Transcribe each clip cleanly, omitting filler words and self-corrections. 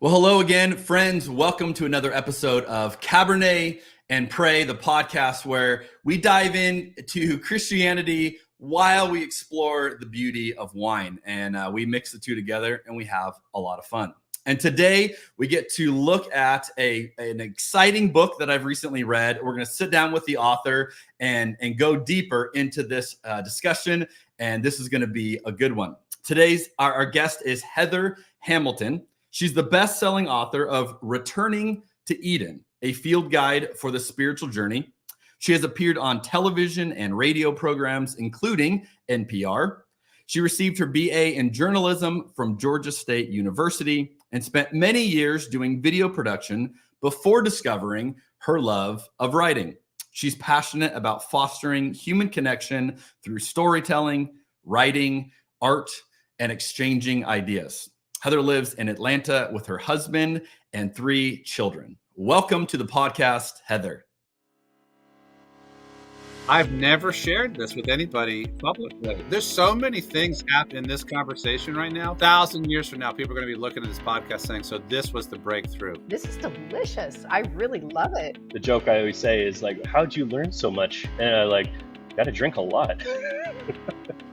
Well, hello again, friends. Welcome to another episode of Cabernet and Pray, the podcast where we dive into Christianity while we explore the beauty of wine. And we mix the two together and we have a lot of fun. And today we get to look at an exciting book that I've recently read. We're going to sit down with the author and go deeper into this discussion. And this is going to be a good one. Today's our guest is Heather Hamilton. She's the best-selling author of Returning to Eden, a field guide for the spiritual journey. She has appeared on television and radio programs, including NPR. She received her BA in journalism from Georgia State University and spent many years doing video production before discovering her love of writing. She's passionate about fostering human connection through storytelling, writing, art, and exchanging ideas. Heather lives in Atlanta with her husband and 3 children. Welcome to the podcast, Heather. I've never shared this with anybody publicly. There's so many things happening in this conversation right now. 1,000 years from now, people are going to be looking at this podcast saying, so this was the breakthrough. This is delicious. I really love it. The joke I always say is like, how'd you learn so much? And I got to drink a lot.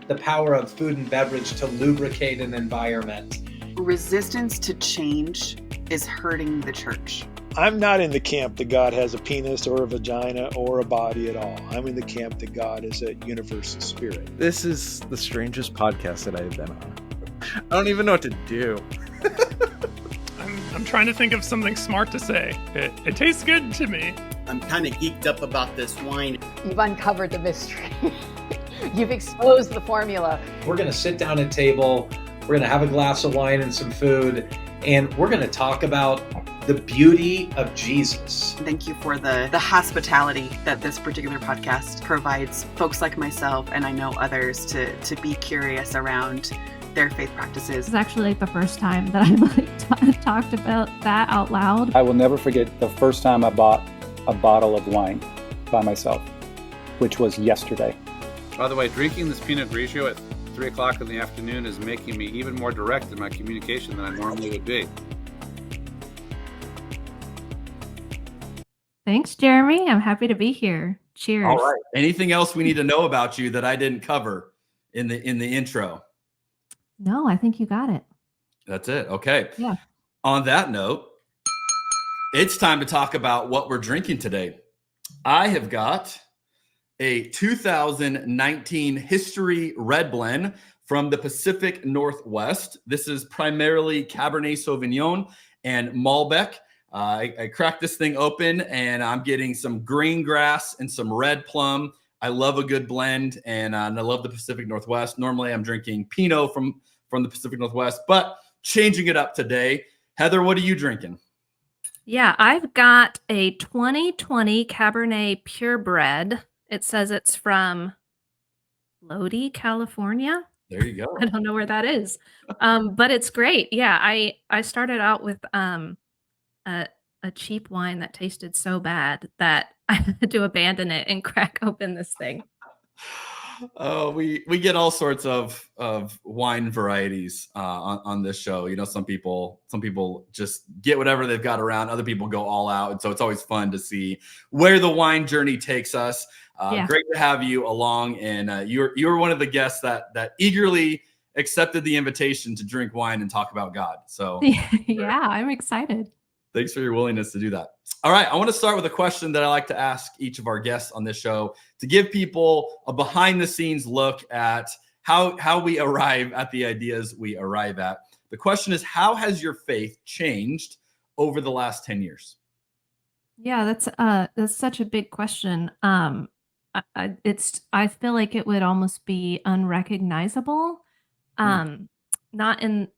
The power of food and beverage to lubricate an environment. Resistance to change is hurting the church. I'm not in the camp that God has a penis or a vagina or a body at all. I'm in the camp that God is a universal spirit. This is the strangest podcast that I have been on. I don't even know what to do. I'm trying to think of something smart to say. It tastes good to me. I'm kind of geeked up about this wine. You've uncovered the mystery. You've exposed the formula. We're going to sit down at table. We're going to have a glass of wine and some food, and we're going to talk about the beauty of Jesus. Thank you for the hospitality that this particular podcast provides folks like myself, and I know others, to be curious around their faith practices. It's actually the first time that I've talked about that out loud. I will never forget the first time I bought a bottle of wine by myself, which was yesterday. By the way, drinking this Pinot Grigio at 3 o'clock in the afternoon is making me even more direct in my communication than I normally would be. Thanks, Jeremy. I'm happy to be here. Cheers. All right. Anything else we need to know about you that I didn't cover in the intro? No, I think you got it. That's it. Okay. Yeah. On that note, it's time to talk about what we're drinking today. I have got a 2019 History Red Blend from the Pacific Northwest. This is primarily Cabernet Sauvignon and Malbec. I cracked this thing open and I'm getting some green grass and some red plum. I love a good blend and I love the Pacific Northwest. Normally I'm drinking Pinot from the Pacific Northwest, but changing it up today. Heather, what are you drinking? Yeah, I've got a 2020 Cabernet Purebred. It says it's from Lodi, California. There you go. I don't know where that is, but it's great. Yeah, I started out with a cheap wine that tasted so bad that I had to abandon it and crack open this thing. Oh, we get all sorts of wine varieties on this show. You know, some people just get whatever they've got around. Other people go all out, and so it's always fun to see where the wine journey takes us. Yeah. Great to have you along, and you're one of the guests that eagerly accepted the invitation to drink wine and talk about God. So yeah, I'm excited. Thanks for your willingness to do that. All right, I want to start with a question that I like to ask each of our guests on this show to give people a behind-the-scenes look at how we arrive at the ideas we arrive at. The question is, how has your faith changed over the last 10 years? Yeah, that's such a big question. I feel like it would almost be unrecognizable. Not in.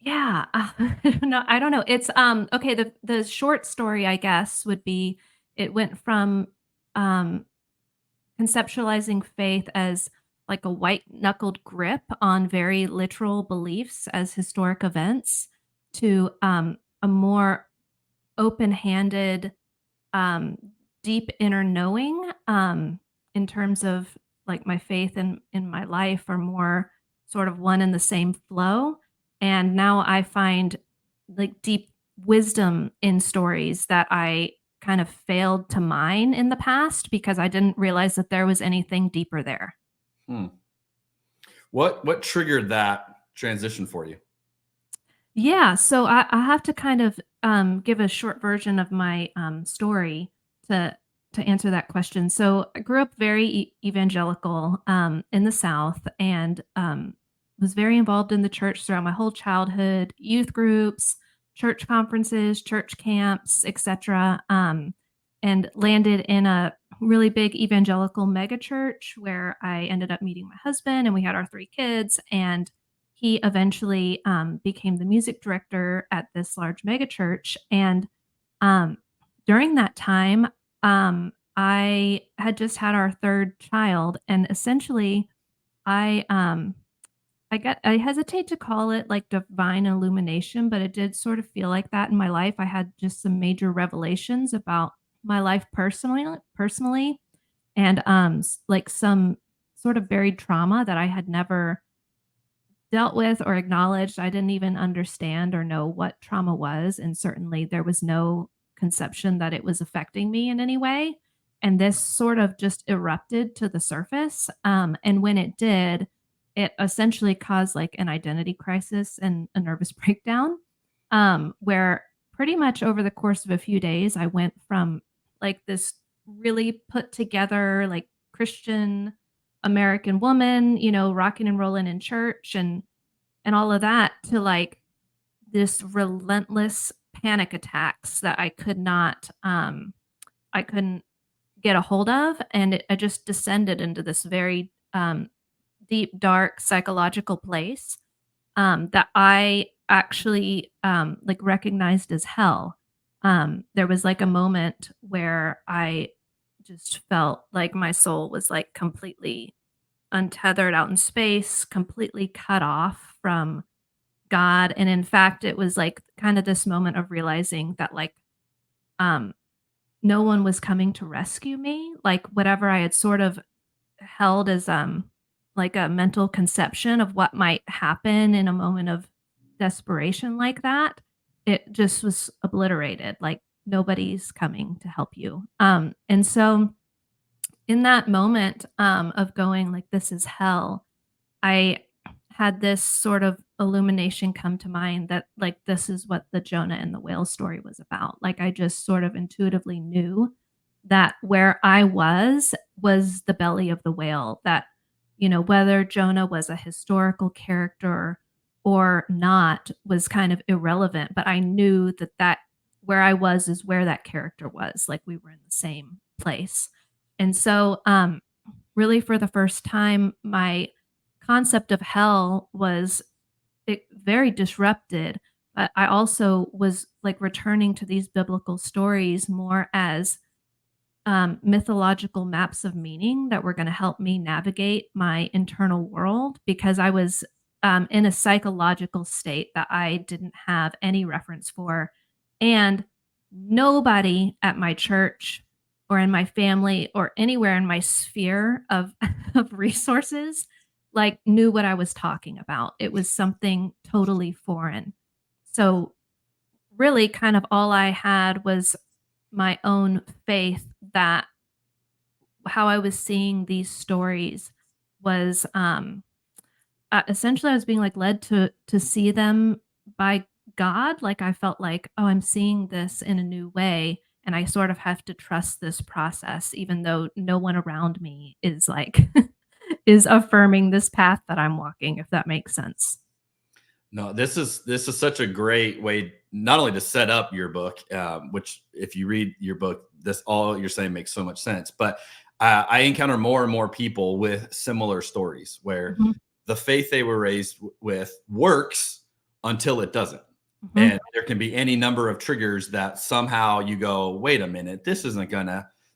Yeah, no, I don't know. It's okay. The short story, I guess, would be it went from conceptualizing faith as like a white-knuckled grip on very literal beliefs as historic events to a more open-handed, deep inner knowing in terms of like my faith in my life are more sort of one and the same flow. And now I find like deep wisdom in stories that I kind of failed to mine in the past because I didn't realize that there was anything deeper there. What triggered that transition for you? Yeah, so I have to kind of give a short version of my story to answer that question. So I grew up very evangelical in the South, and was very involved in the church throughout my whole childhood, youth groups, church conferences, church camps, etc. And landed in a really big evangelical megachurch where I ended up meeting my husband, and we had our 3 kids, and he eventually became the music director at this large megachurch. And during that time, I had just had our 3rd child, and essentially, I I hesitate to call it like divine illumination, but it did sort of feel like that in my life. I had just some major revelations about my life personally, and like some sort of buried trauma that I had never dealt with or acknowledged. I didn't even understand or know what trauma was, and certainly there was no conception that it was affecting me in any way. And this sort of just erupted to the surface. And when it did, it essentially caused like an identity crisis and a nervous breakdown, where pretty much over the course of a few days, I went from like this really put together, like Christian American woman, you know, rocking and rolling in church and all of that, to like this relentless panic attacks that I couldn't get a hold of, and I just descended into this very deep, dark psychological place that I actually like recognized as hell. There was like a moment where I just felt like my soul was like completely untethered out in space, completely cut off from God. And in fact, it was like kind of this moment of realizing that like no one was coming to rescue me. Like whatever I had sort of held as like a mental conception of what might happen in a moment of desperation like that, it just was obliterated. Like nobody's coming to help you. And so in that moment of going like, this is hell, I had this sort of illumination come to mind that like, this is what the Jonah and the whale story was about. Like I just sort of intuitively knew that where I was the belly of the whale, that, you know, whether Jonah was a historical character or not was kind of irrelevant, but I knew that where I was is where that character was. Like we were in the same place. And so really for the first time, my concept of hell was very disrupted, but I also was like returning to these biblical stories more as mythological maps of meaning that were going to help me navigate my internal world, because I was in a psychological state that I didn't have any reference for. And nobody at my church or in my family or anywhere in my sphere of resources like knew what I was talking about. It was something totally foreign. So really kind of all I had was my own faith that how I was seeing these stories was essentially I was being like led to see them by God. Like I felt like, oh, I'm seeing this in a new way, and I sort of have to trust this process, even though no one around me is like is affirming this path that I'm walking, if that makes sense. No, this is such a great way not only to set up your book, which if you read your book, this all you're saying makes so much sense. But I encounter more and more people with similar stories where the faith they were raised with works until it doesn't. And there can be any number of triggers that somehow you go, wait a minute, this is,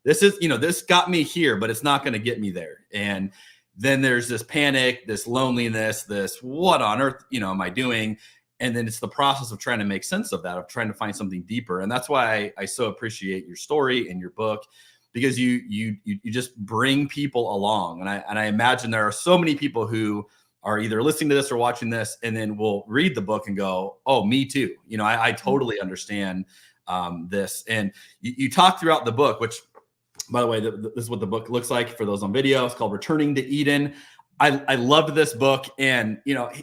this got me here, but it's not going to get me there. And then there's this panic, this loneliness, this what on earth, am I doing? And then it's the process of trying to make sense of that, of trying to find something deeper. And that's why I so appreciate your story and your book, because you just bring people along. And I imagine there are so many people who are either listening to this or watching this, and then will read the book and go, oh, me too. I totally understand this. And you talk throughout the book, which, by the way, this is what the book looks like for those on video. It's called Returning to Eden. I loved this book. And,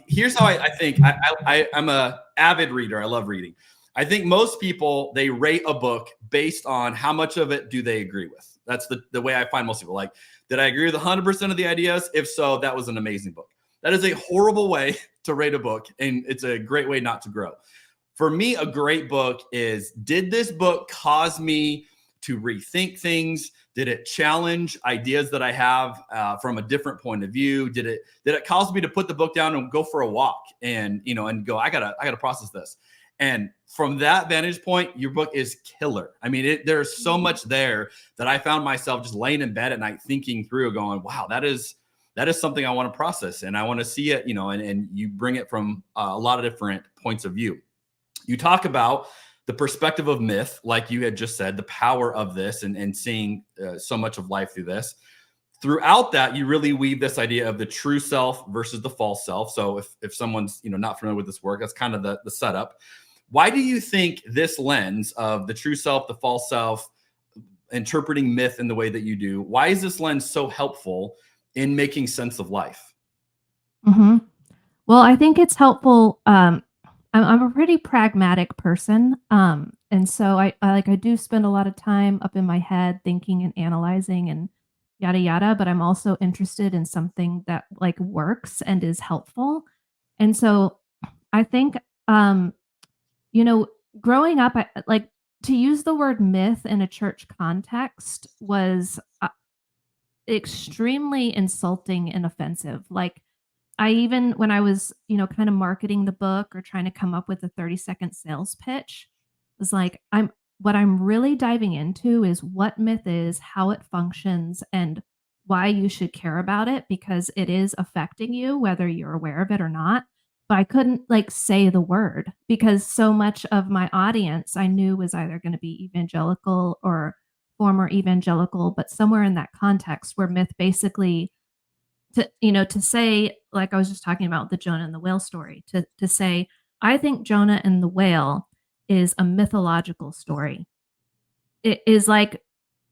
here's how I think. I'm a avid reader. I love reading. I think most people, they rate a book based on how much of it do they agree with. That's the way I find most people. Like, did I agree with 100% of the ideas? If so, that was an amazing book. That is a horrible way to rate a book, and it's a great way not to grow. For me, a great book is, did this book cause me to rethink things? Did it challenge ideas that I have from a different point of view? Did it cause me to put the book down and go for a walk and go, I gotta process this? And from that vantage point, your book is killer. I mean, there's so much there that I found myself just laying in bed at night thinking through, going, wow, that is something I want to process, and I want to see it, and you bring it from a lot of different points of view. You talk about the perspective of myth, like you had just said, the power of this and seeing so much of life through this. Throughout that, you really weave this idea of the true self versus the false self. So if someone's not familiar with this work, that's kind of the setup. Why do you think this lens of the true self, the false self, interpreting myth in the way that you do, why is this lens so helpful in making sense of life? Mm-hmm. Well, I think it's helpful. I'm a pretty pragmatic person. And so I do spend a lot of time up in my head thinking and analyzing and yada, yada, but I'm also interested in something that like works and is helpful. And so I think, growing up, to use the word myth in a church context was extremely insulting and offensive. Like, I even, when I was, kind of marketing the book or trying to come up with a 30-second sales pitch, was like, what I'm really diving into is what myth is, how it functions, and why you should care about it, because it is affecting you, whether you're aware of it or not. But I couldn't say the word, because so much of my audience I knew was either going to be evangelical or former evangelical, but somewhere in that context where myth basically, to say, like I was just talking about the Jonah and the whale story, to say, I think Jonah and the whale is a mythological story. It is like,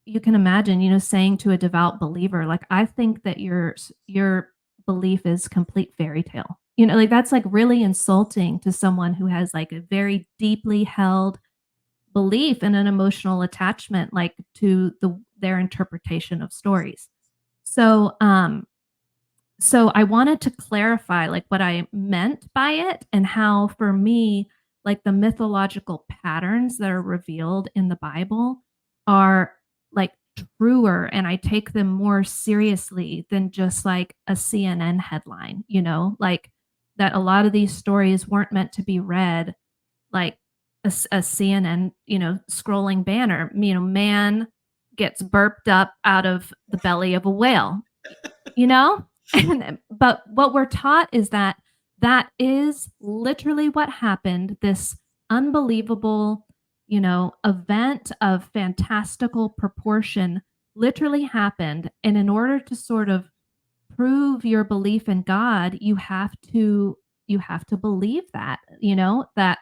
you can imagine, saying to a devout believer, like, I think that your belief is complete fairy tale. That's really insulting to someone who has a very deeply held belief and an emotional attachment, to their interpretation of stories. So I wanted to clarify what I meant by it, and how for me, the mythological patterns that are revealed in the Bible are truer, and I take them more seriously than just a CNN headline, that a lot of these stories weren't meant to be read like a CNN, scrolling banner, man gets burped up out of the belly of a whale, But what we're taught is that is literally what happened. This unbelievable, event of fantastical proportion literally happened. And in order to sort of prove your belief in God, you have to believe that, that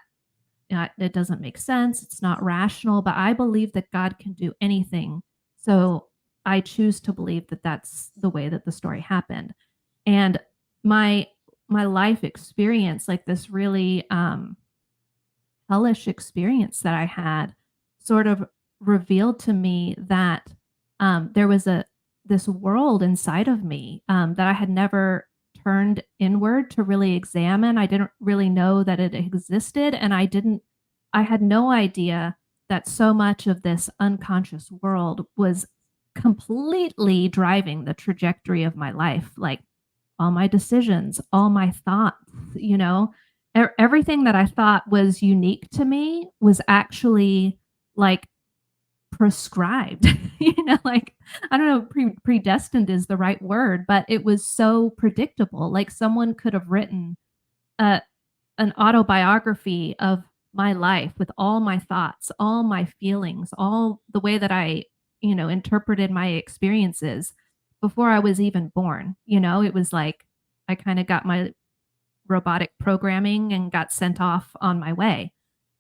it doesn't make sense. It's not rational, but I believe that God can do anything. So I choose to believe that that's the way that the story happened. And my life experience, this really hellish experience that I had, sort of revealed to me that there was this world inside of me that I had never turned inward to really examine. I didn't really know that it existed, and I had no idea that so much of this unconscious world was completely driving the trajectory of my life, all my decisions, all my thoughts, everything that I thought was unique to me was actually prescribed, I don't know, predestined is the right word, but it was so predictable. Someone could have written an autobiography of my life with all my thoughts, all my feelings, all the way that I, interpreted my experiences before I was even born. It was I kind of got my robotic programming and got sent off on my way.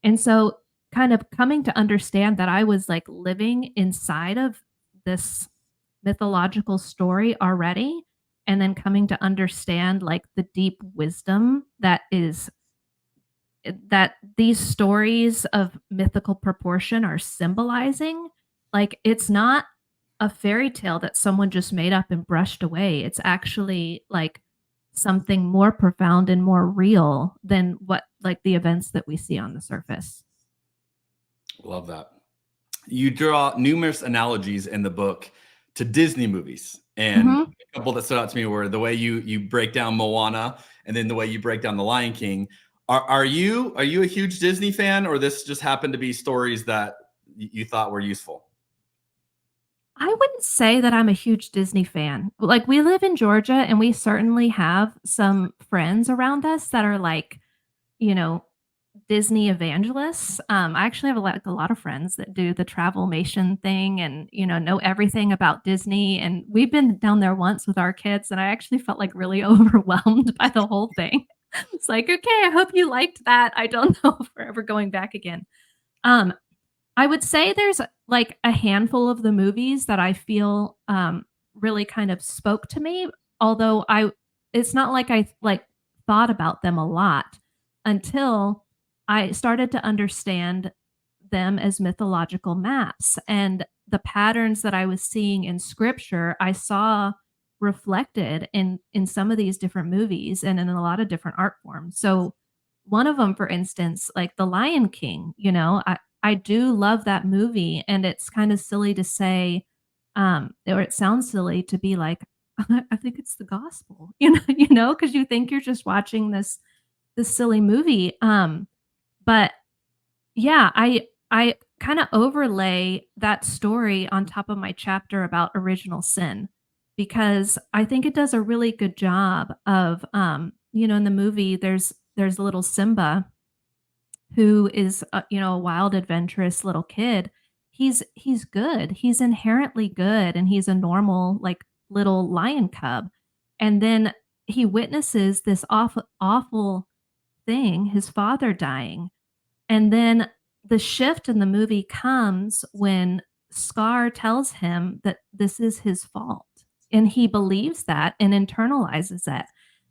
And so kind of coming to understand that I was like living inside of this mythological story already, and then coming to understand like the deep wisdom that is that these stories of mythical proportion are symbolizing. Like, it's not a fairy tale that someone just made up and brushed away. It's actually like something more profound and more real than what like the events that we see on the surface. Love that. You draw numerous analogies in the book to Disney movies, and a couple that stood out to me were the way you break down Moana, and then the way you break down The Lion King. Are you a huge Disney fan, or this just happened to be stories that you thought were useful? I wouldn't say that I'm a huge Disney fan. Like, we live in Georgia, and we certainly have some friends around us that are like, you know, Disney evangelists. I actually have a lot of friends that do the Travelmation thing and, know everything about Disney. And we've been down there once with our kids, and I actually felt like really overwhelmed by the whole thing. It's like, okay, I hope you liked that. I don't know if we're ever going back again. I would say there's like a handful of the movies that I feel really kind of spoke to me, although it's not like I like thought about them a lot until I started to understand them as mythological maps, and the patterns that I was seeing in scripture, I saw reflected in some of these different movies and in a lot of different art forms. So one of them, for instance, like The Lion King, I do love that movie, and it's kind of silly to say, or it sounds silly to be like, I think it's the gospel, because you think you're just watching this silly movie. But yeah, I kind of overlay that story on top of my chapter about original sin, because I think it does a really good job of, in the movie, there's little Simba, who is, a wild, adventurous little kid. He's good. He's inherently good, and he's a normal, like, little lion cub. And then he witnesses this awful thing, his father dying. And then the shift in the movie comes when Scar tells him that this is his fault. And he believes that and internalizes it.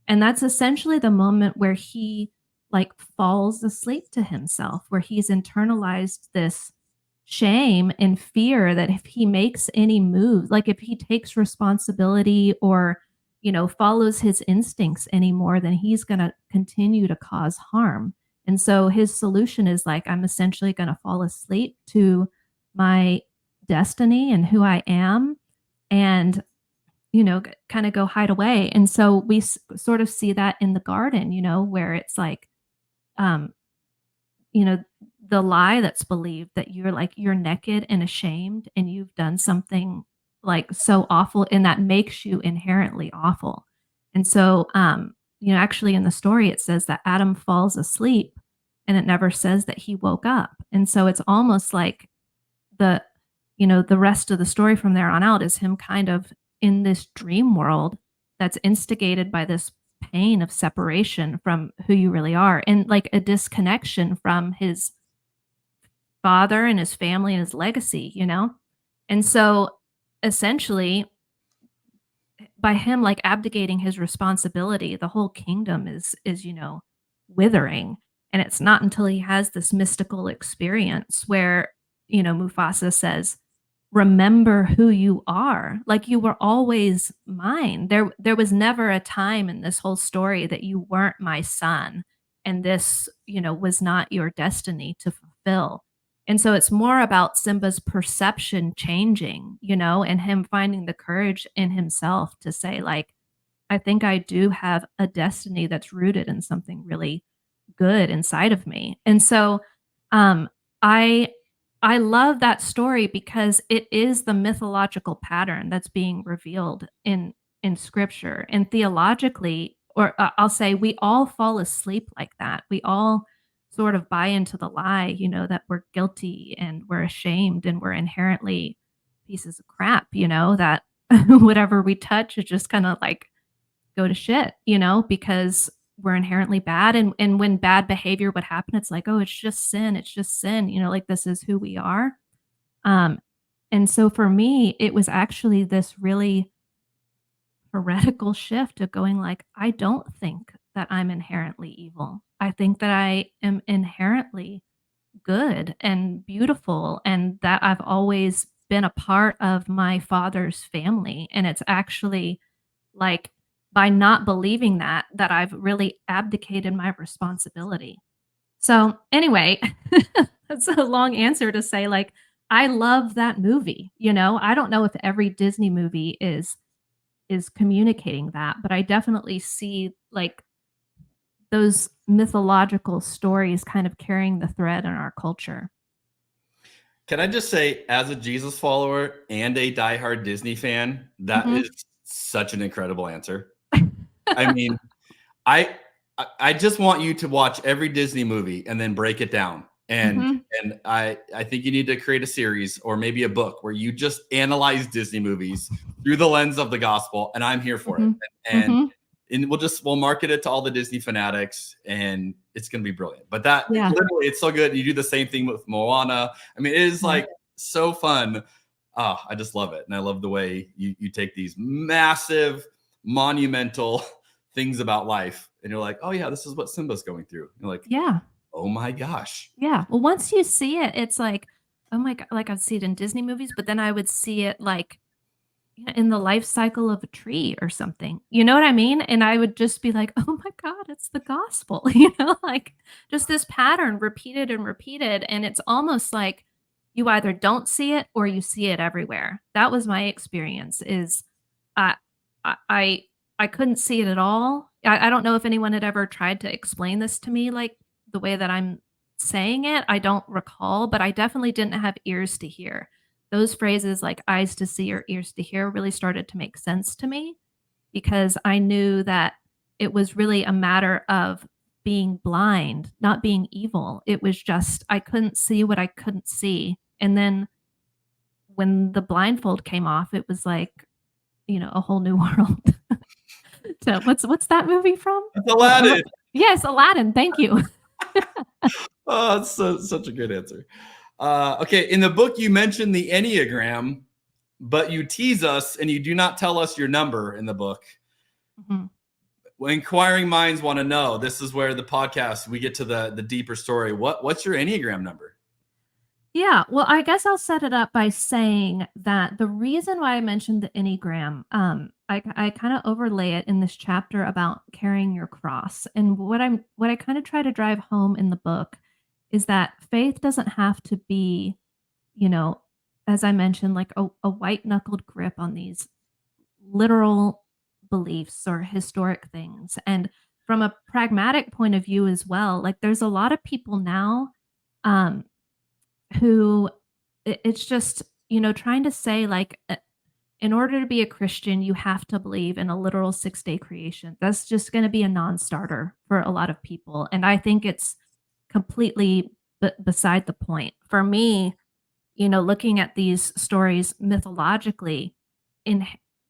And that's essentially the moment where he like falls asleep to himself, where he's internalized this shame and fear that if he makes any move, like if he takes responsibility or, follows his instincts anymore, then he's going to continue to cause harm. And so his solution is like, I'm essentially going to fall asleep to my destiny and who I am, and, kind of go hide away. And so we sort of see that in the garden, where it's like, the lie that's believed that you're naked and ashamed and you've done something like so awful, and that makes you inherently awful. And so, actually in the story, it says that Adam falls asleep, and it never says that he woke up. And so it's almost like the rest of the story from there on out is him kind of in this dream world that's instigated by this pain of separation from who you really are, and like a disconnection from his father and his family and his legacy, And so essentially, by him like abdicating his responsibility, the whole kingdom is withering. And it's not until he has this mystical experience where, Mufasa says, remember who you are. Like, you were always mine. There was never a time in this whole story that you weren't my son, and this, was not your destiny to fulfill. And so it's more about Simba's perception changing, and him finding the courage in himself to say, like, I think I do have a destiny that's rooted in something really good inside of me. And so I love that story because it is the mythological pattern that's being revealed in scripture. And theologically, or I'll say, we all fall asleep like that. We all sort of buy into the lie, that we're guilty and we're ashamed and we're inherently pieces of crap, that whatever we touch is just kind of like go to shit, because we're inherently bad. And when bad behavior would happen, it's like, oh, it's just sin. It's just sin. Like this is who we are. And so for me, it was actually this really heretical shift of going like, I don't think that I'm inherently evil. I think that I am inherently good and beautiful, and that I've always been a part of my father's family. And it's actually like by not believing that I've really abdicated my responsibility. So anyway, that's a long answer to say like I love that movie. I don't know if every Disney movie is communicating that, but I definitely see like those mythological stories kind of carrying the thread in our culture. Can I just say, as a Jesus follower and a diehard Disney fan, that is such an incredible answer. I mean, I just want you to watch every Disney movie and then break it down. And I think you need to create a series or maybe a book where you just analyze Disney movies through the lens of the gospel, and I'm here for it. And we'll market it to all the Disney fanatics, and it's going to be brilliant. But literally, it's so good. You do the same thing with Moana. I mean, it is like so fun. Oh, I just love it. And I love the way you take these massive, monumental things about life, and you're like, oh yeah, this is what Simba's going through. You're like, yeah. Oh my gosh. Yeah. Well, once you see it, it's like, oh my God, like I'd see it in Disney movies, but then I would see it like in the life cycle of a tree or something. You know what I mean? And I would just be like, oh my God, it's the gospel, like just this pattern repeated and repeated. And it's almost like you either don't see it or you see it everywhere. That was my experience is I couldn't see it at all. I don't know if anyone had ever tried to explain this to me, like the way that I'm saying it. I don't recall, but I definitely didn't have ears to hear. Those phrases like eyes to see or ears to hear really started to make sense to me because I knew that it was really a matter of being blind, not being evil. It was just, I couldn't see what I couldn't see. And then when the blindfold came off, it was like, a whole new world. So what's that movie from? It's Aladdin. Yes, Aladdin. Thank you. Oh, it's such a good answer. Okay, in the book, you mentioned the Enneagram, but you tease us and you do not tell us your number in the book. When inquiring minds want to know, this is where the podcast, we get to the deeper story. What's your Enneagram number? Yeah, well, I guess I'll set it up by saying that the reason why I mentioned the Enneagram, I kind of overlay it in this chapter about carrying your cross. And what I kind of try to drive home in the book is that faith doesn't have to be, as I mentioned, like a white-knuckled grip on these literal beliefs or historic things. And from a pragmatic point of view as well, like there's a lot of people now who it's just, trying to say like, in order to be a Christian, you have to believe in a literal 6-day creation. That's just going to be a non-starter for a lot of people. And I think it's completely beside the point. For me, looking at these stories mythologically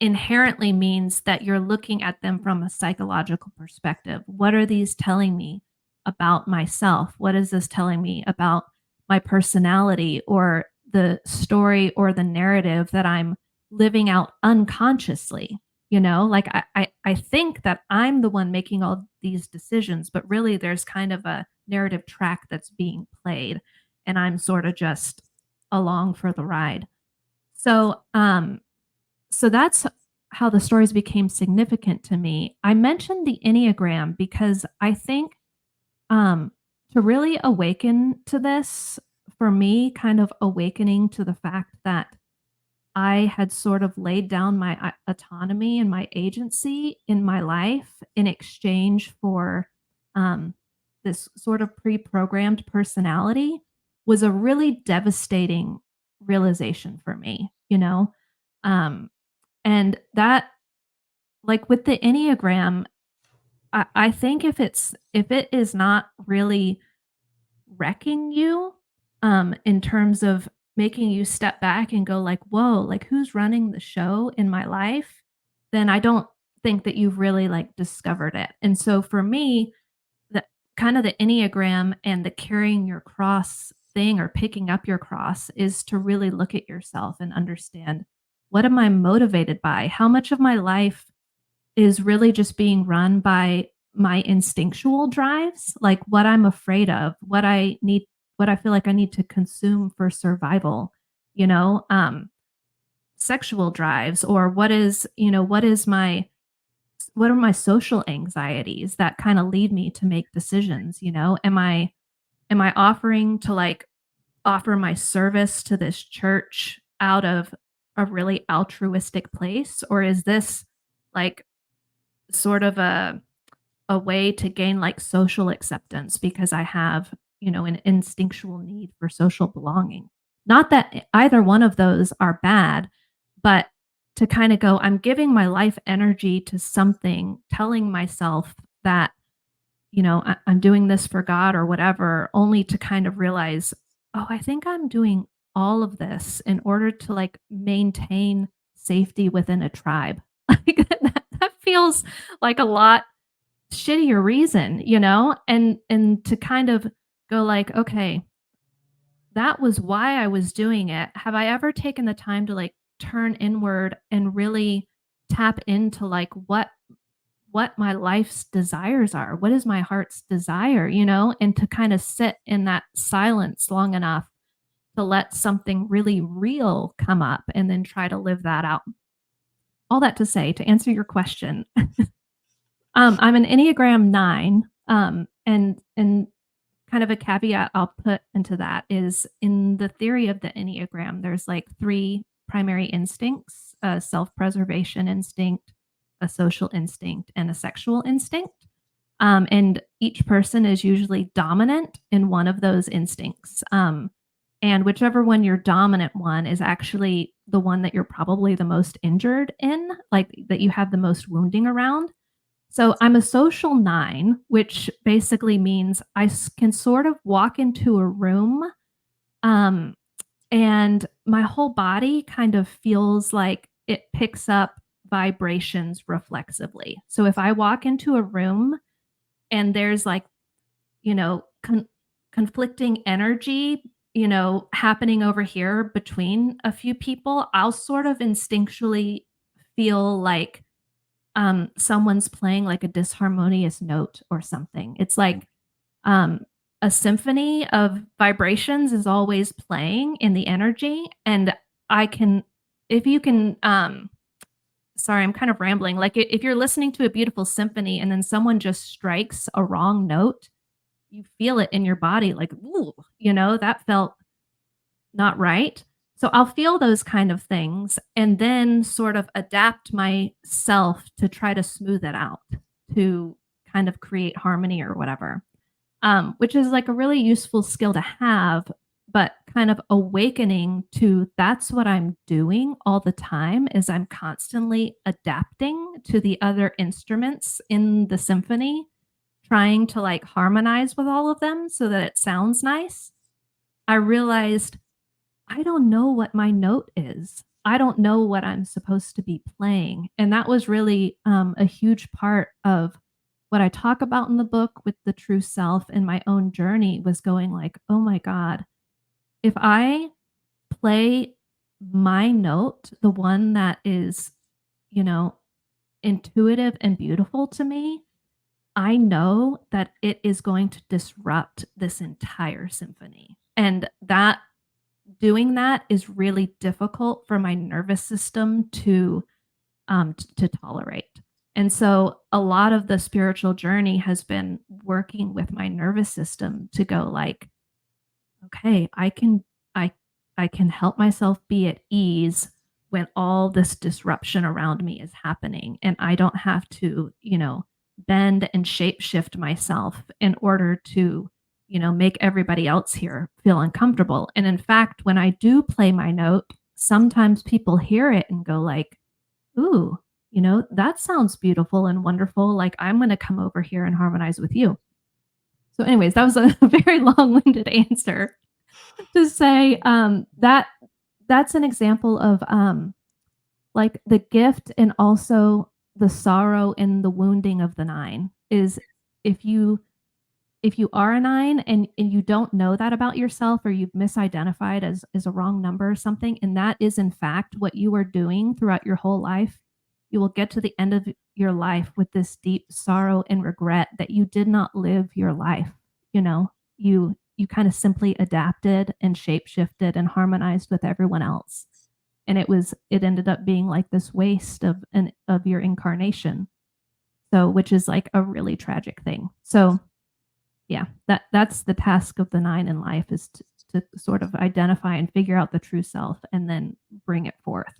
inherently means that you're looking at them from a psychological perspective. What are these telling me about myself? What is this telling me about my personality or the story or the narrative that I'm living out unconsciously? Like I think that I'm the one making all these decisions, but really there's kind of a narrative track that's being played and I'm sort of just along for the ride. So that's how the stories became significant to me. I mentioned the Enneagram because I think to really awaken to this, for me, kind of awakening to the fact that I had sort of laid down my autonomy and my agency in my life in exchange for this sort of pre-programmed personality was a really devastating realization for me, and that, like with the Enneagram, I think if it is not really wrecking you, in terms of making you step back and go like, whoa, like who's running the show in my life? Then I don't think that you've really like discovered it. And so for me, the kind of the Enneagram and the carrying your cross thing or picking up your cross is to really look at yourself and understand, what am I motivated by? How much of my life is really just being run by my instinctual drives, like what I'm afraid of, what I feel like I need to consume for survival, sexual drives, or what are my social anxieties that kind of lead me to make decisions, am I offering to like offer my service to this church out of a really altruistic place, or is this like sort of a way to gain like social acceptance because I have, an instinctual need for social belonging? Not that either one of those are bad, but to kind of go, I'm giving my life energy to something, telling myself that, I'm doing this for God or whatever, only to kind of realize, oh, I think I'm doing all of this in order to like maintain safety within a tribe. Like that feels like a lot shittier reason, and to kind of go like, okay, that was why I was doing it. Have I ever taken the time to like turn inward and really tap into like what my life's desires are? What is my heart's desire, and to kind of sit in that silence long enough to let something really real come up and then try to live that out. All that to say, to answer your question, I'm an Enneagram 9, and kind of a caveat I'll put into that is, in the theory of the Enneagram, there's like 3 primary instincts: a self-preservation instinct, a social instinct, and a sexual instinct. And each person is usually dominant in one of those instincts. And whichever one your dominant one is actually the one that you're probably the most injured in, like that you have the most wounding around. So I'm a social 9, which basically means I can sort of walk into a room, and my whole body kind of feels like it picks up vibrations reflexively. So if I walk into a room and there's like, conflicting energy, happening over here between a few people, I'll sort of instinctually feel like someone's playing like a disharmonious note or something. It's like a symphony of vibrations is always playing in the energy. And if you can, sorry, I'm kind of rambling. Like if you're listening to a beautiful symphony and then someone just strikes a wrong note, you feel it in your body, like, ooh, that felt not right. So I'll feel those kind of things and then sort of adapt myself to try to smooth it out, to kind of create harmony or whatever, which is like a really useful skill to have, but kind of awakening to that's what I'm doing all the time, is I'm constantly adapting to the other instruments in the symphony, trying to like harmonize with all of them so that it sounds nice. I realized I don't know what my note is. I don't know what I'm supposed to be playing. And that was really a huge part of what I talk about in the book with the true self, and my own journey was going like, oh my God, if I play my note, the one that is, intuitive and beautiful to me, I know that it is going to disrupt this entire symphony. And that doing that is really difficult for my nervous system to tolerate. And so a lot of the spiritual journey has been working with my nervous system to go like, okay, I can help myself be at ease when all this disruption around me is happening. And I don't have to, bend and shape shift myself in order to, make everybody else here feel uncomfortable. And in fact, when I do play my note, sometimes people hear it and go like, ooh, that sounds beautiful and wonderful. Like, I'm going to come over here and harmonize with you. So anyways, that was a very long-winded answer to say that's an example of like the gift and also the sorrow and the wounding of the 9 is if you are a 9 and you don't know that about yourself, or you've misidentified as a wrong number or something, and that is in fact what you are doing throughout your whole life, you will get to the end of your life with this deep sorrow and regret that you did not live your life. You kind of simply adapted and shape-shifted and harmonized with everyone else. And it ended up being like this waste of your incarnation. So, which is like a really tragic thing. So yeah, that's the task of the 9 in life, is to sort of identify and figure out the true self and then bring it forth.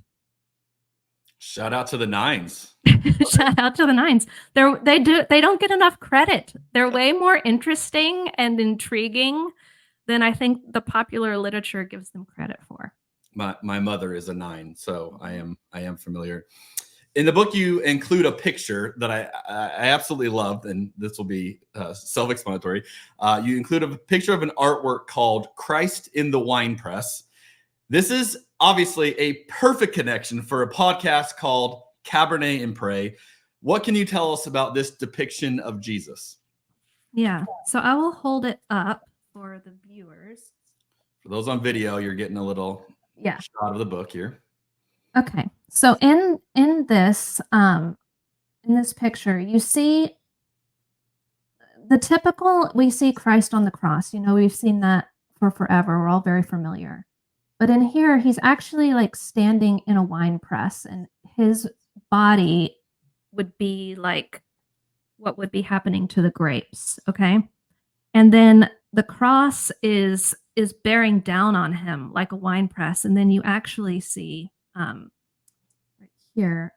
Shout out to the 9s. Shout out to the 9s. They don't get enough credit. They're way more interesting and intriguing than I think the popular literature gives them credit for. My mother is a 9, so I am familiar. In the book, you include a picture that I absolutely loved, and this will be self-explanatory. You include a picture of an artwork called Christ in the Wine Press. This is obviously a perfect connection for a podcast called Cabernet and Pray. What can you tell us about this depiction of Jesus? Yeah, so I will hold it up for the viewers. For those on video, you're getting a little shot of the book here. Okay, so in this picture, you see the typical, we see Christ on the cross. We've seen that for forever. We're all very familiar. But in here, he's actually like standing in a wine press, and his body would be like what would be happening to the grapes, okay? And then the cross is bearing down on him like a wine press, and then you actually see right here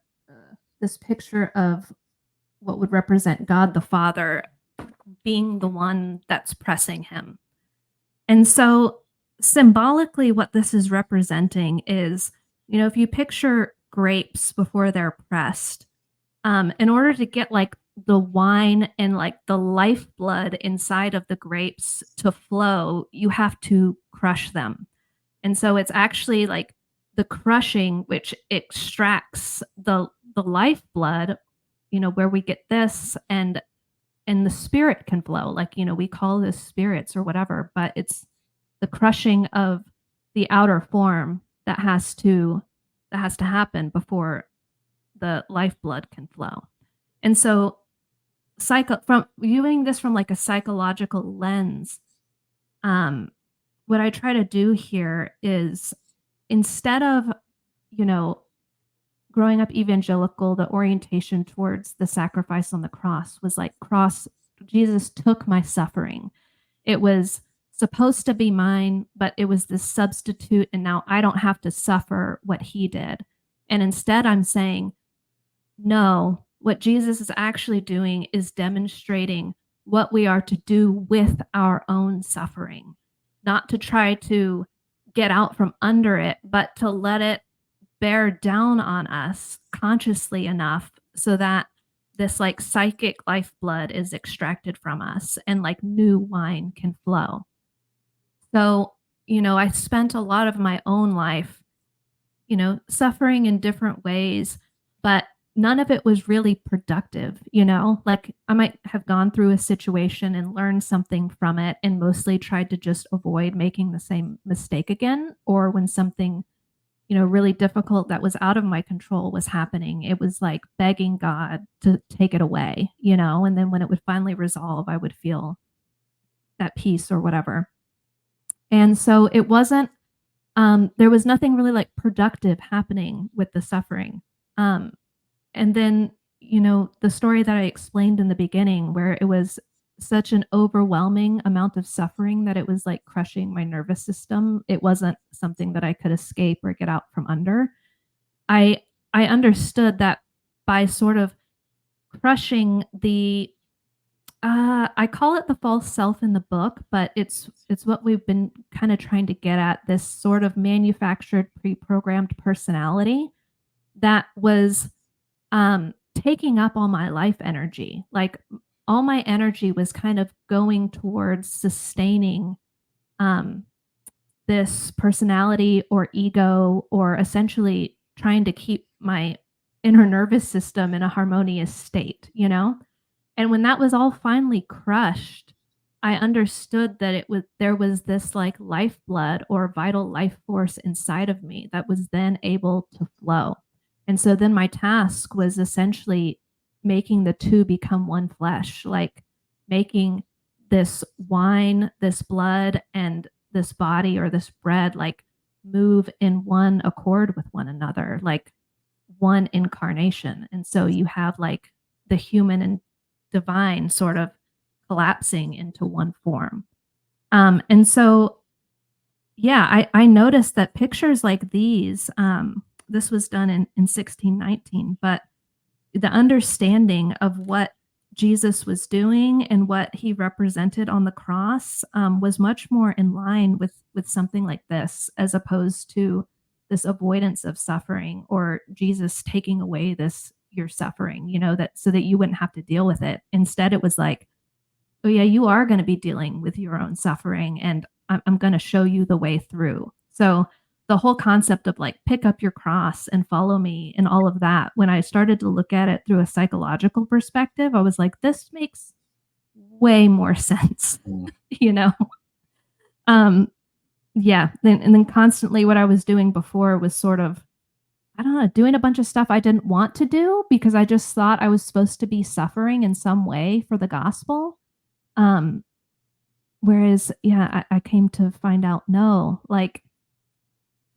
this picture of what would represent God the Father being the one that's pressing him. And so symbolically, what this is representing is, if you picture grapes before they're pressed, in order to get like the wine and like the lifeblood inside of the grapes to flow, you have to crush them. And so it's actually like the crushing which extracts the lifeblood, where we get this, and the spirit can flow. Like, we call this spirits or whatever, but it's the crushing of the outer form that has to happen before the lifeblood can flow. And so from viewing this from like a psychological lens, what I try to do here is, instead of, growing up evangelical, the orientation towards the sacrifice on the cross was like, Jesus took my suffering. It was supposed to be mine, but it was this substitute, and now I don't have to suffer what he did. And instead I'm saying, no, what Jesus is actually doing is demonstrating what we are to do with our own suffering, not to try to get out from under it, but to let it bear down on us consciously enough so that this like psychic lifeblood is extracted from us and like new wine can flow. So, I spent a lot of my own life, suffering in different ways, but none of it was really productive. Like I might have gone through a situation and learned something from it and mostly tried to just avoid making the same mistake again. Or when something, really difficult that was out of my control was happening, it was like begging God to take it away, and then when it would finally resolve, I would feel at peace or whatever. And so it wasn't, there was nothing really like productive happening with the suffering. And then, the story that I explained in the beginning, where it was such an overwhelming amount of suffering that it was like crushing my nervous system. It wasn't something that I could escape or get out from under. I understood that by sort of crushing the, I call it the false self in the book, but it's what we've been kind of trying to get at, this sort of manufactured, pre-programmed personality that was taking up all my life energy. Like all my energy was kind of going towards sustaining this personality or ego, or essentially trying to keep my in her nervous system in a harmonious state, you know? And when that was all finally crushed, I understood that there was this like lifeblood or vital life force inside of me that was then able to flow. And so then my task was essentially making the two become one flesh, like making this wine, this blood, and this body or this bread like move in one accord with one another, like one incarnation. And so you have like the human and divine sort of collapsing into one form. And so, yeah, I noticed that pictures like these, this was done in 1619, but the understanding of what Jesus was doing and what he represented on the cross was much more in line with something like this, as opposed to this avoidance of suffering or Jesus taking away your suffering, you know, that so that you wouldn't have to deal with it. Instead, it was like, oh yeah, you are going to be dealing with your own suffering, and I'm going to show you the way through. So the whole concept of like pick up your cross and follow me and all of that, when I started to look at it through a psychological perspective, I was like, this makes way more sense, you know? Yeah. And then constantly what I was doing before was sort of, I don't know, doing a bunch of stuff I didn't want to do because I just thought I was supposed to be suffering in some way for the gospel. Whereas, yeah, I came to find out, no, like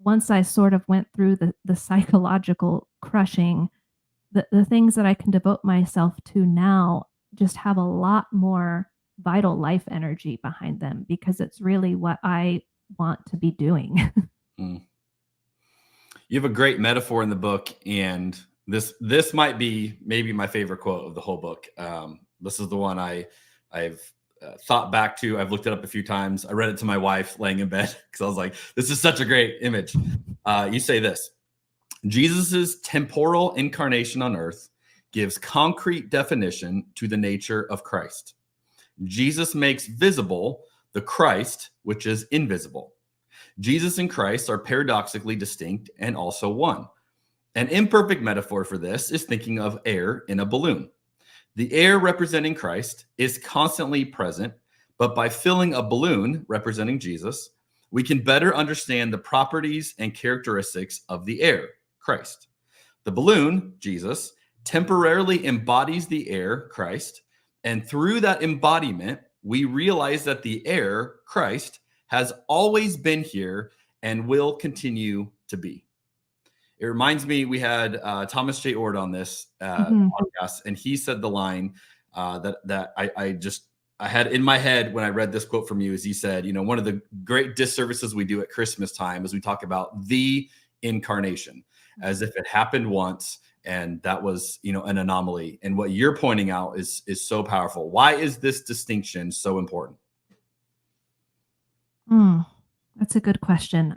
once I sort of went through the psychological crushing, the things that I can devote myself to now just have a lot more vital life energy behind them because it's really what I want to be doing. You have a great metaphor in the book, and this might be maybe my favorite quote of the whole book. This is the one I've thought back to. I've looked it up a few times. I read it to my wife laying in bed because I was like, this is such a great image. You say this: Jesus's temporal incarnation on earth gives concrete definition to the nature of Christ. Jesus makes visible the Christ, which is invisible. Jesus and Christ are paradoxically distinct and also one. An imperfect metaphor for this is thinking of air in a balloon. The air representing Christ is constantly present, but by filling a balloon representing Jesus, we can better understand the properties and characteristics of the air, Christ. The balloon, Jesus, temporarily embodies the air, Christ, and through that embodiment, we realize that the air, Christ, has always been here and will continue to be. It reminds me, we had Thomas J. Ord on this podcast, and he said the line that I had in my head when I read this quote from you, is he said, you know, one of the great disservices we do at Christmas time is we talk about the incarnation as if it happened once and that was, you know, an anomaly. And what you're pointing out is so powerful. Why is this distinction so important? That's a good question.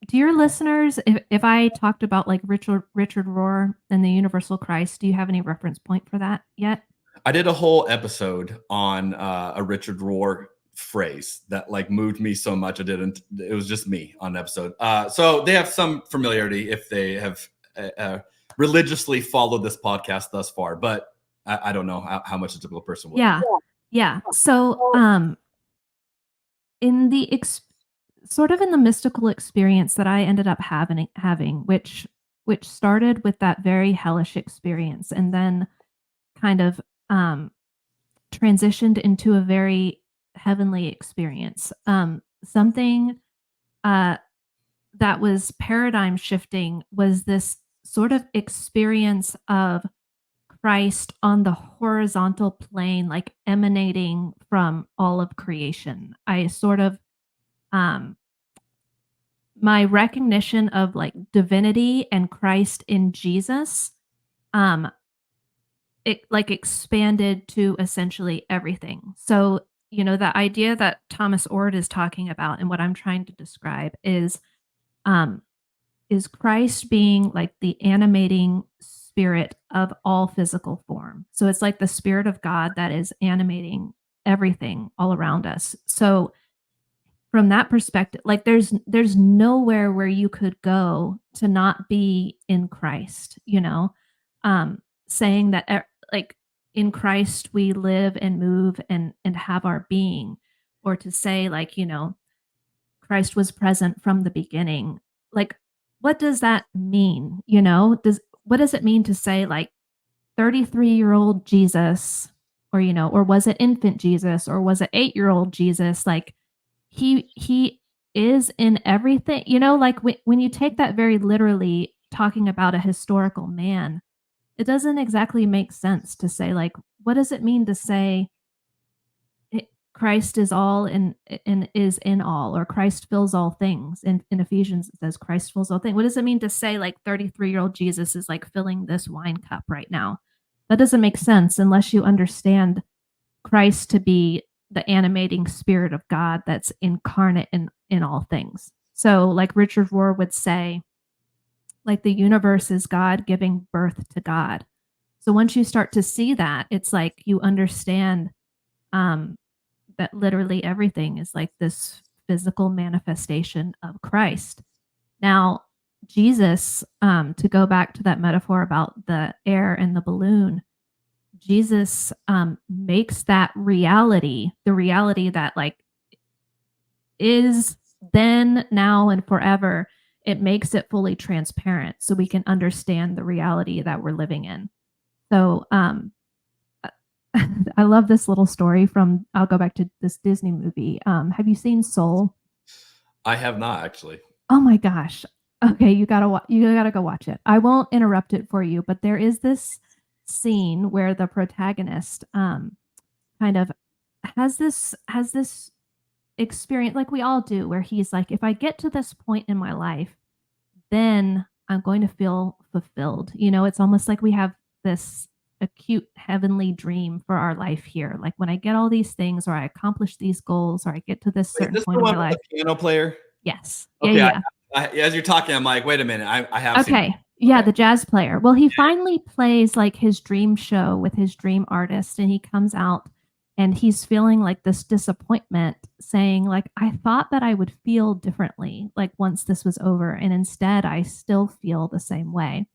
Do your listeners, if I talked about like Richard Rohr and the universal Christ, do you have any reference point for that yet? I did a whole episode on a Richard Rohr phrase that like moved me so much. It was just me on an episode. So they have some familiarity if they have religiously followed this podcast thus far, but I don't know how much a typical person would. Yeah. So in the sort of in the mystical experience that I ended up having, which started with that very hellish experience and then kind of transitioned into a very heavenly experience. Something that was paradigm shifting was this sort of experience of Christ on the horizontal plane, like emanating from all of creation. I sort of my recognition of like divinity and Christ in Jesus, it like expanded to essentially everything. So, you know, the idea that Thomas Ord is talking about and what I'm trying to describe is Christ being like the animating spirit of all physical form. So it's like the spirit of God that is animating everything all around us. So from that perspective, like there's nowhere where you could go to not be in Christ, you know? saying that like in Christ we live and move and have our being, or to say like, Christ was present from the beginning. Like, what does that mean? What does it mean to say like 33-year-old Jesus, or or was it infant Jesus, or was it 8-year-old Jesus? Like he is in everything, like when you take that very literally, talking about a historical man, it doesn't exactly make sense to say like, what does it mean to say Christ is all and is in all, or Christ fills all things? In Ephesians, it says Christ fills all things. What does it mean to say like 33-year-old Jesus is like filling this wine cup right now? That doesn't make sense unless you understand Christ to be the animating spirit of God that's incarnate in all things. So like Richard Rohr would say, like the universe is God giving birth to God. So once you start to see that, it's like you understand that literally everything is like this physical manifestation of Christ. Now, Jesus, to go back to that metaphor about the air and the balloon, Jesus makes that reality, the reality that like is then, now, and forever, it makes it fully transparent so we can understand the reality that we're living in. So I love this little story from, I'll go back to this Disney movie. Have you seen Soul? I have not, actually. Oh my gosh. Okay, you gotta go watch it. I won't interrupt it for you, but there is this scene where the protagonist kind of has this experience, like we all do, where he's like, if I get to this point in my life, then I'm going to feel fulfilled. It's almost like we have this acute heavenly dream for our life here. Like when I get all these things, or I accomplish these goals, or I get to this certain point in my life. The piano player? Yes. Okay, Yeah. As you're talking, I'm like, wait a minute. I have seen it. Yeah, the jazz player. Well, he finally plays like his dream show with his dream artist, and he comes out and he's feeling like this disappointment, saying like, I thought that I would feel differently like once this was over, and instead I still feel the same way.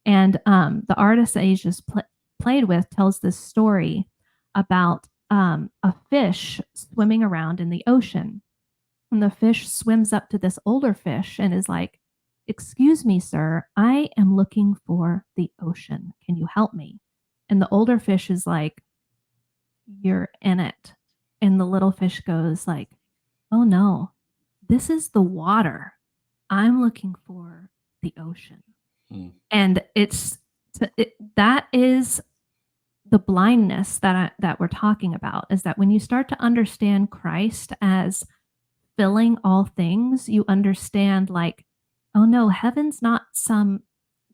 And the artist that he's just played with tells this story about a fish swimming around in the ocean. And the fish swims up to this older fish and is like, excuse me, sir, I am looking for the ocean. Can you help me? And the older fish is like, you're in it. And the little fish goes like, oh no, this is the water. I'm looking for the ocean. And that is the blindness that we're talking about, is that when you start to understand Christ as filling all things, you understand like, oh no, heaven's not some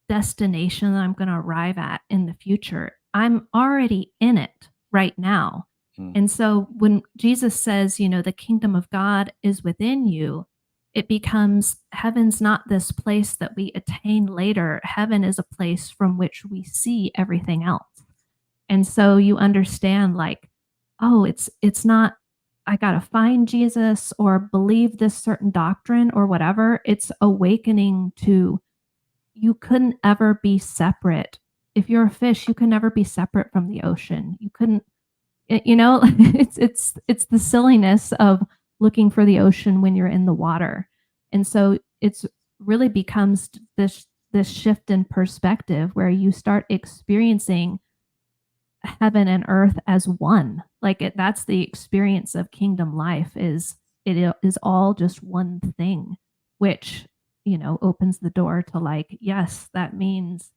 destination that I'm going to arrive at in the future. I'm already in it right now. And so when Jesus says, the kingdom of God is within you, it becomes, heaven's not this place that we attain later. Heaven is a place from which we see everything else. And so you understand like, oh, it's not, I got to find Jesus or believe this certain doctrine or whatever. It's awakening to, you couldn't ever be separate. If you're a fish, you can never be separate from the ocean. You couldn't, it's the silliness of looking for the ocean when you're in the water. And so it's really becomes this shift in perspective where you start experiencing heaven and earth as one. Like that's the experience of kingdom life, it is all just one thing, which, opens the door to like, yes, that means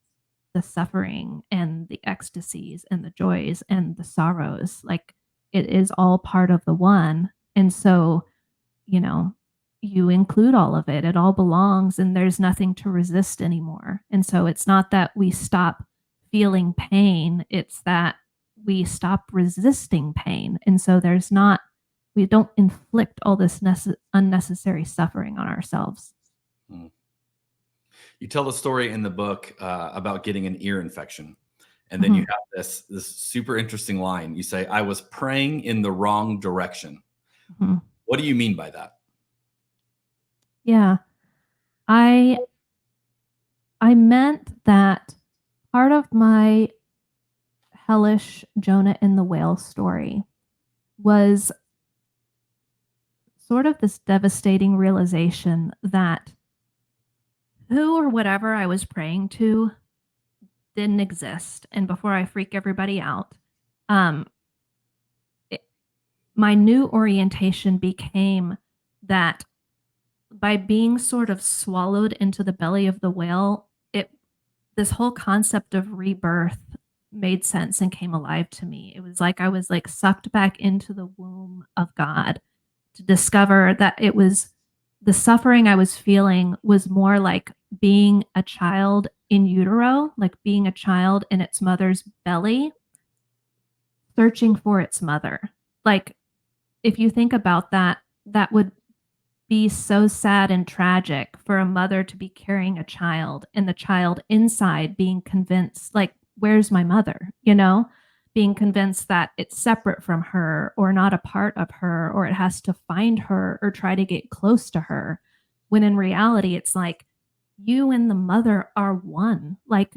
the suffering and the ecstasies and the joys and the sorrows. Like it is all part of the one. And so, you include all of it. It all belongs, and there's nothing to resist anymore. And so it's not that we stop feeling pain, it's that we stop resisting pain. And so we don't inflict all this unnecessary suffering on ourselves. You tell the story in the book about getting an ear infection. And then you have this super interesting line. You say, I was praying in the wrong direction. What do you mean by that? Yeah, I meant that part of my hellish Jonah and the whale story was sort of this devastating realization that who or whatever I was praying to didn't exist. And before I freak everybody out, my new orientation became that by being sort of swallowed into the belly of the whale, this whole concept of rebirth made sense and came alive to me. It was like I was like sucked back into the womb of God to discover that it was the suffering I was feeling was more like being a child in utero, like being a child in its mother's belly, searching for its mother. Like, if you think about that, that would be so sad and tragic for a mother to be carrying a child and the child inside being convinced, like, where's my mother? Being convinced that it's separate from her or not a part of her, or it has to find her or try to get close to her. When in reality, it's like you and the mother are one. Like,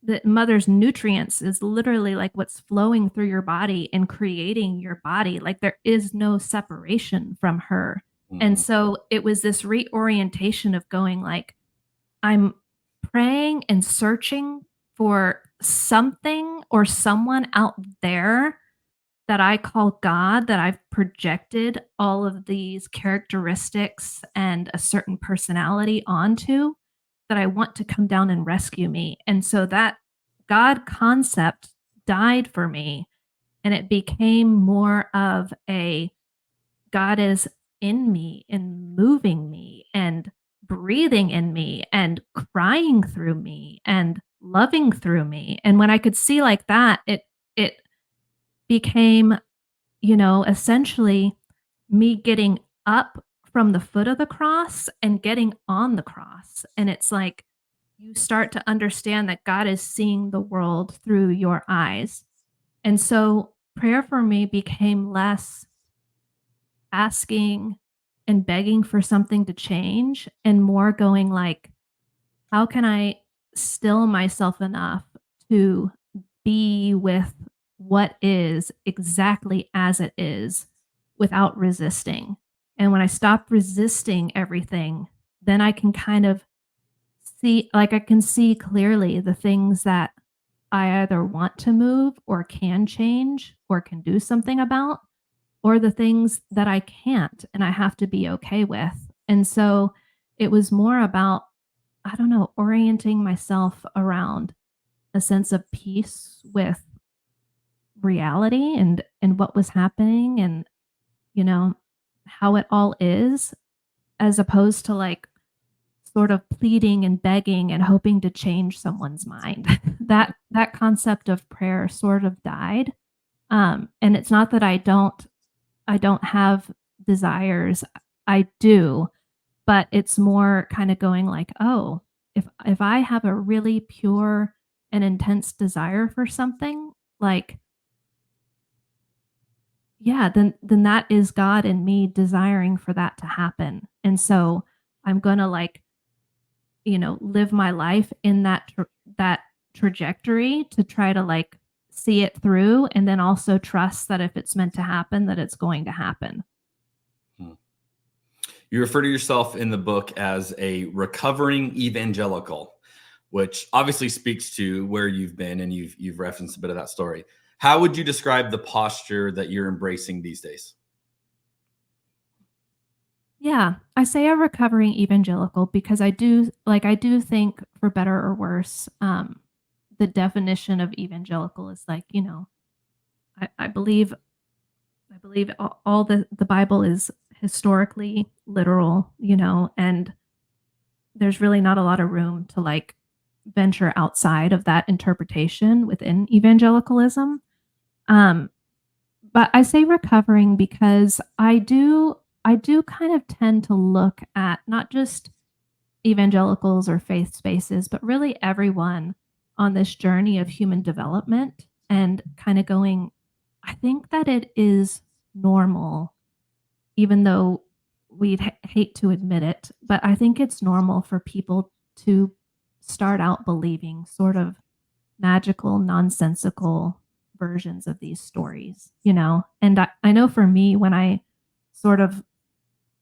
the mother's nutrients is literally like what's flowing through your body and creating your body. Like, there is no separation from her. And so it was this reorientation of going like, I'm praying and searching for something or someone out there that I call God, that I've projected all of these characteristics and a certain personality onto, that I want to come down and rescue me. And so that God concept died for me, and it became more of a God is in me and moving me and breathing in me and crying through me and loving through me. And when I could see like that, it became, essentially me getting up from the foot of the cross and getting on the cross. And it's like you start to understand that God is seeing the world through your eyes. And so prayer for me became less asking and begging for something to change and more going like, how can I still myself enough to be with what is exactly as it is without resisting? And when I stop resisting everything, then I can kind of see, like I can see clearly the things that I either want to move or can change or can do something about, or the things that I can't and I have to be okay with. And so it was more about, I don't know, orienting myself around a sense of peace with reality and what was happening and, how it all is, as opposed to like sort of pleading and begging and hoping to change someone's mind. that concept of prayer sort of died. And it's not that I don't have desires. I do, but it's more kind of going like, oh, if I have a really pure and intense desire for something, like, yeah, then that is God in me desiring for that to happen. And so I'm going to like, live my life in that trajectory to try to like see it through, and then also trust that if it's meant to happen, that it's going to happen. You refer to yourself in the book as a recovering evangelical, which obviously speaks to where you've been, and you've referenced a bit of that story. How would you describe the posture that you're embracing these days? Yeah, I say a recovering evangelical because I do think, for better or worse, the definition of evangelical is like, I believe all the Bible is historically literal, and there's really not a lot of room to like venture outside of that interpretation within evangelicalism. But I say recovering because I do kind of tend to look at not just evangelicals or faith spaces, but really everyone on this journey of human development and kind of going, I think that it is normal, even though we'd hate to admit it, but I think it's normal for people to start out believing sort of magical, nonsensical versions of these stories, you know? And I know for me, when I sort of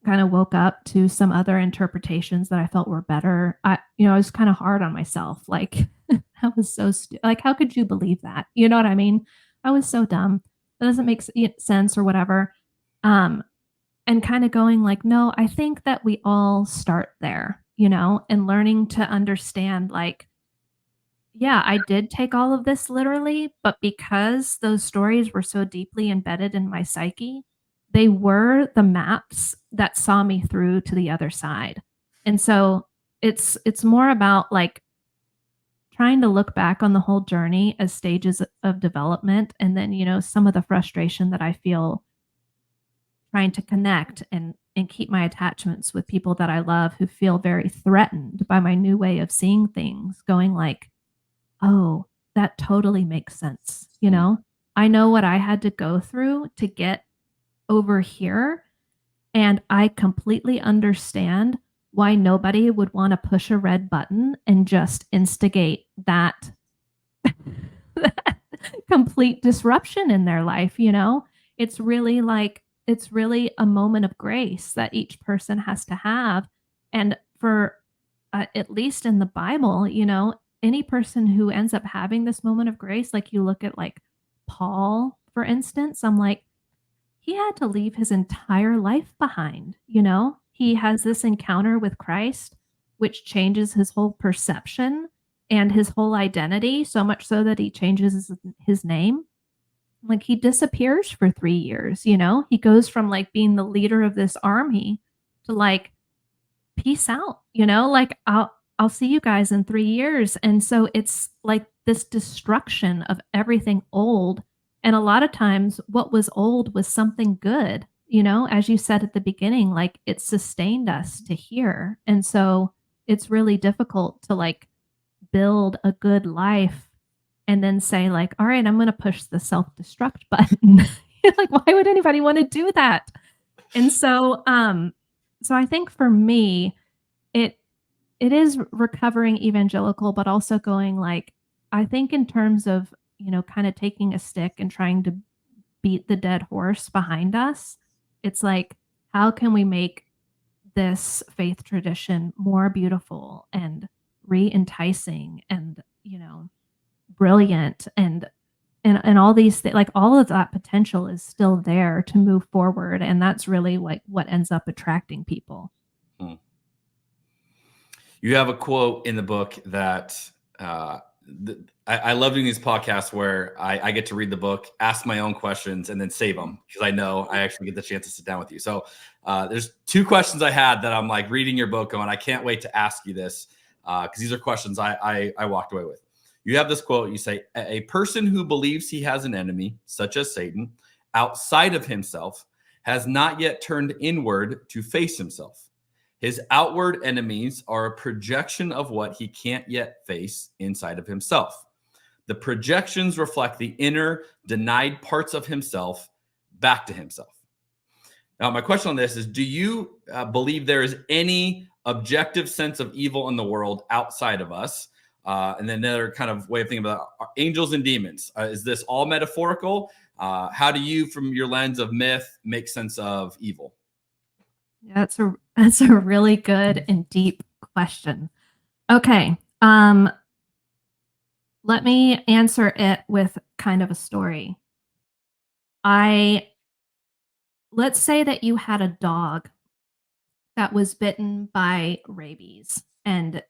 kind of woke up to some other interpretations that I felt were better, I was kind of hard on myself. Like, I was so like, how could you believe that? You know what I mean? I was so dumb. That doesn't make sense or whatever. And kind of going like, no, I think that we all start there, you know, and learning to understand like, yeah, I did take all of this literally, but because those stories were so deeply embedded in my psyche, they were the maps that saw me through to the other side. And so it's more about like trying to look back on the whole journey as stages of development, and then, you know, some of the frustration that I feel trying to connect and keep my attachments with people that I love who feel very threatened by my new way of seeing things, going like, oh, that totally makes sense. You know, I know what I had to go through to get over here, and I completely understand why nobody would want to push a red button and just instigate that, that complete disruption in their life. You know, it's really a moment of grace that each person has to have. And for at least in the Bible, you know, any person who ends up having this moment of grace, like you look at like Paul, for instance, I'm like, he had to leave his entire life behind, you know? He has this encounter with Christ, which changes his whole perception and his whole identity, so much so that he changes his name. Like he disappears for 3 years, you know? He goes from like being the leader of this army to like, peace out, you know? Like I'll see you guys in 3 years. And so it's like this destruction of everything old. And a lot of times what was old was something good, you know, as you said at the beginning, like it sustained us to here. And so it's really difficult to like build a good life and then say like, all right, I'm going to push the self-destruct button. Like, why would anybody want to do that? And so, so I think for me, it is recovering evangelical, but also going like, I think in terms of, you know, kind of taking a stick and trying to beat the dead horse behind us. It's like, how can we make this faith tradition more beautiful and re-enticing and, you know, brilliant and all these things, like all of that potential is still there to move forward. And that's really like what ends up attracting people. You have a quote in the book that I love doing these podcasts where I get to read the book, ask my own questions, and then save them because I know I actually get the chance to sit down with you. So there's 2 questions I had that I'm like reading your book going, I can't wait to ask you this because these are questions I walked away with. You have this quote. You say, a person who believes he has an enemy, such as Satan, outside of himself, has not yet turned inward to face himself. His outward enemies are a projection of what he can't yet face inside of himself. The projections reflect the inner, denied parts of himself back to himself. Now, my question on this is, do you believe there is any objective sense of evil in the world outside of us? And then another kind of way of thinking about angels and demons. Is this all metaphorical? How do you, from your lens of myth, make sense of evil? Yeah, that's a really good and deep question. Okay. Let me answer it with kind of a story. Let's say that you had a dog that was bitten by rabies and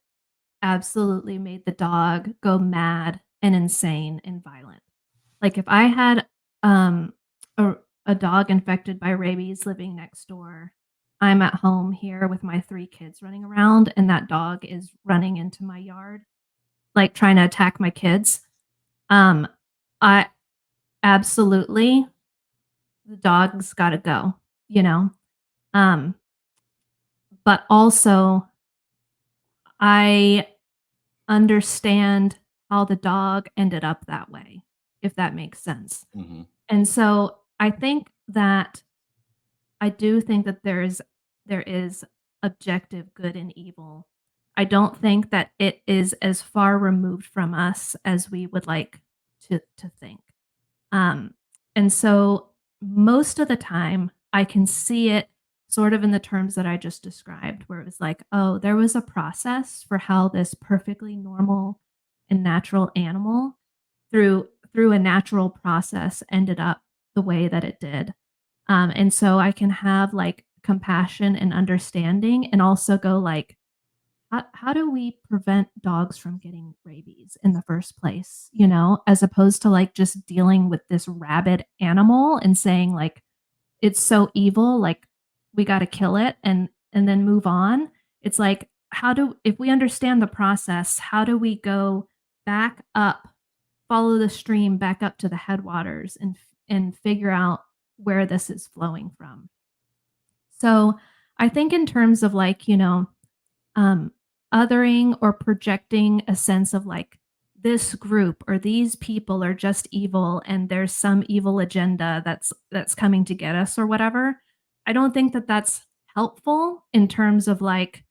absolutely made the dog go mad and insane and violent. Like if I had a dog infected by rabies living next door, I'm at home here with my 3 kids running around, and that dog is running into my yard, like trying to attack my kids. I absolutely, the dog's got to go, you know? But also I understand how the dog ended up that way, if that makes sense. Mm-hmm. And so I think that I do think that there is objective good and evil. I don't think that it is as far removed from us as we would like to think. Um, and so most of the time, I can see it sort of in the terms that I just described, where it was like, oh, there was a process for how this perfectly normal and natural animal through a natural process ended up the way that it did. And so I can have like compassion and understanding and also go like, how do we prevent dogs from getting rabies in the first place, as opposed to like just dealing with this rabid animal and saying like it's so evil, like we got to kill it and then move on. It's like if we understand the process, how do we go back up, follow the stream back up to the headwaters and figure out where this is flowing from. So I think in terms of like, um, othering or projecting a sense of like this group or these people are just evil and there's some evil agenda that's coming to get us or whatever. I don't think that that's helpful in terms of like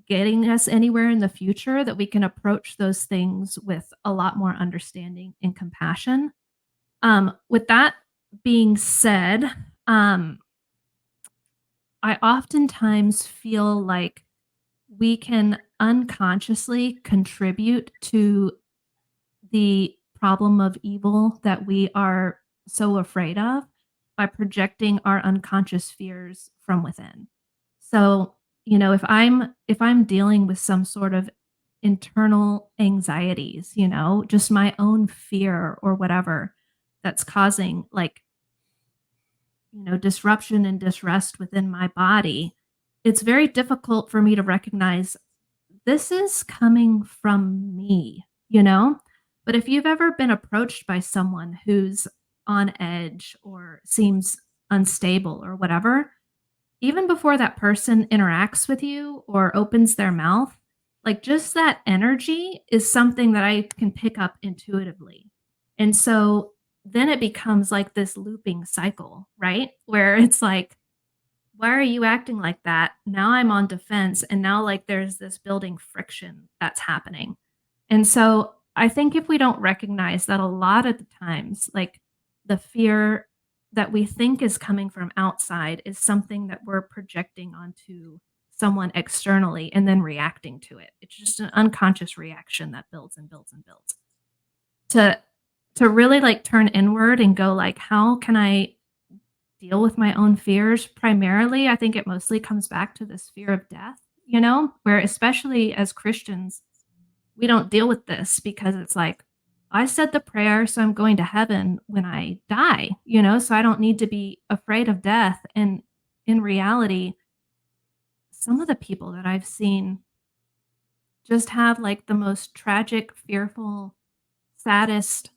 getting us anywhere in the future, that we can approach those things with a lot more understanding and compassion. With that being said, I oftentimes feel like we can unconsciously contribute to the problem of evil that we are so afraid of by projecting our unconscious fears from within. So, if I'm dealing with some sort of internal anxieties, just my own fear or whatever that's causing like, disruption and disrest within my body, it's very difficult for me to recognize this is coming from me, But if you've ever been approached by someone who's on edge or seems unstable or whatever, even before that person interacts with you or opens their mouth, like just that energy is something that I can pick up intuitively. And so then it becomes like this looping cycle, right? Where it's like, why are you acting like that? Now I'm on defense. And now like there's this building friction that's happening. And so I think if we don't recognize that a lot of the times, like the fear that we think is coming from outside is something that we're projecting onto someone externally and then reacting to it. It's just an unconscious reaction that builds and builds and builds. To really like turn inward and go like, how can I deal with my own fears? Primarily, I think it mostly comes back to this fear of death, where especially as Christians, we don't deal with this because it's like, I said the prayer, so I'm going to heaven when I die, so I don't need to be afraid of death. And in reality, some of the people that I've seen just have like the most tragic, fearful, saddest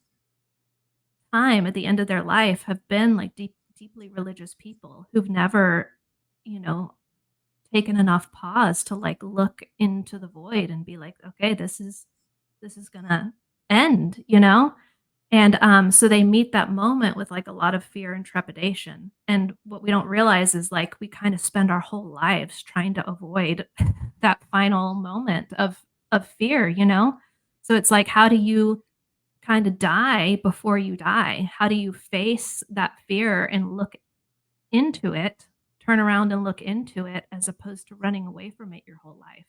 time at the end of their life have been like deeply religious people who've never, taken enough pause to like look into the void and be like, okay, this is gonna end, And so they meet that moment with like a lot of fear and trepidation. And what we don't realize is like we kind of spend our whole lives trying to avoid that final moment of fear, So it's like, how do you kind of die before you die? How do you face that fear and look into it, turn around and look into it as opposed to running away from it your whole life?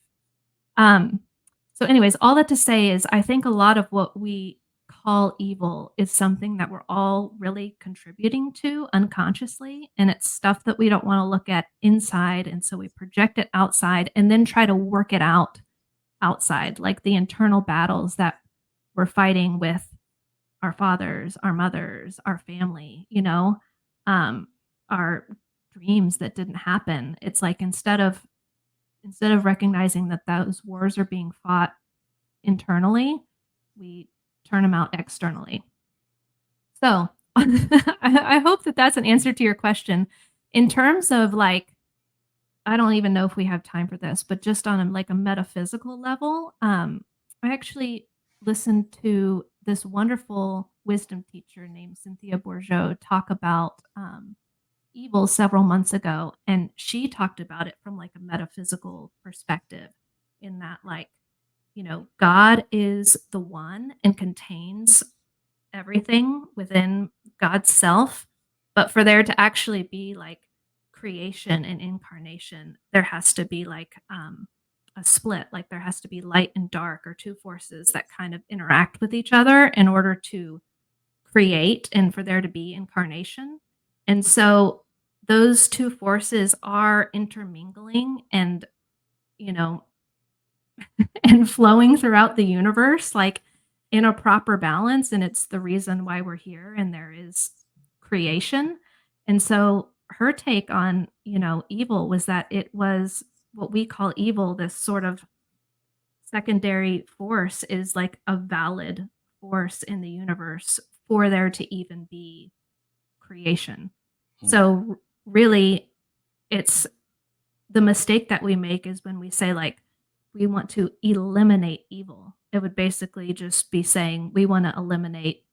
So anyways, all that to say is I think a lot of what we call evil is something that we're all really contributing to unconsciously. And it's stuff that we don't want to look at inside. And so we project it outside and then try to work it out outside, like the internal battles that we're fighting with our fathers, our mothers, our family, our dreams that didn't happen. It's like instead of recognizing that those wars are being fought internally, we turn them out externally. So I hope that that's an answer to your question. In terms of like, I don't even know if we have time for this, but just on like a metaphysical level, I actually listened to this wonderful wisdom teacher named Cynthia Bourgeault talk about evil several months ago, and she talked about it from like a metaphysical perspective. in that, like, God is the one and contains everything within God's self. But for there to actually be like creation and incarnation, there has to be like a split, like there has to be light and dark, or two forces that kind of interact with each other in order to create and for there to be incarnation. And so those two forces are intermingling and, and flowing throughout the universe, like in a proper balance. And it's the reason why we're here and there is creation. And so her take on, evil was that it was what we call evil, this sort of secondary force, is like a valid force in the universe for there to even be creation. So really, it's the mistake that we make is when we say like we want to eliminate evil. It would basically just be saying we want to eliminate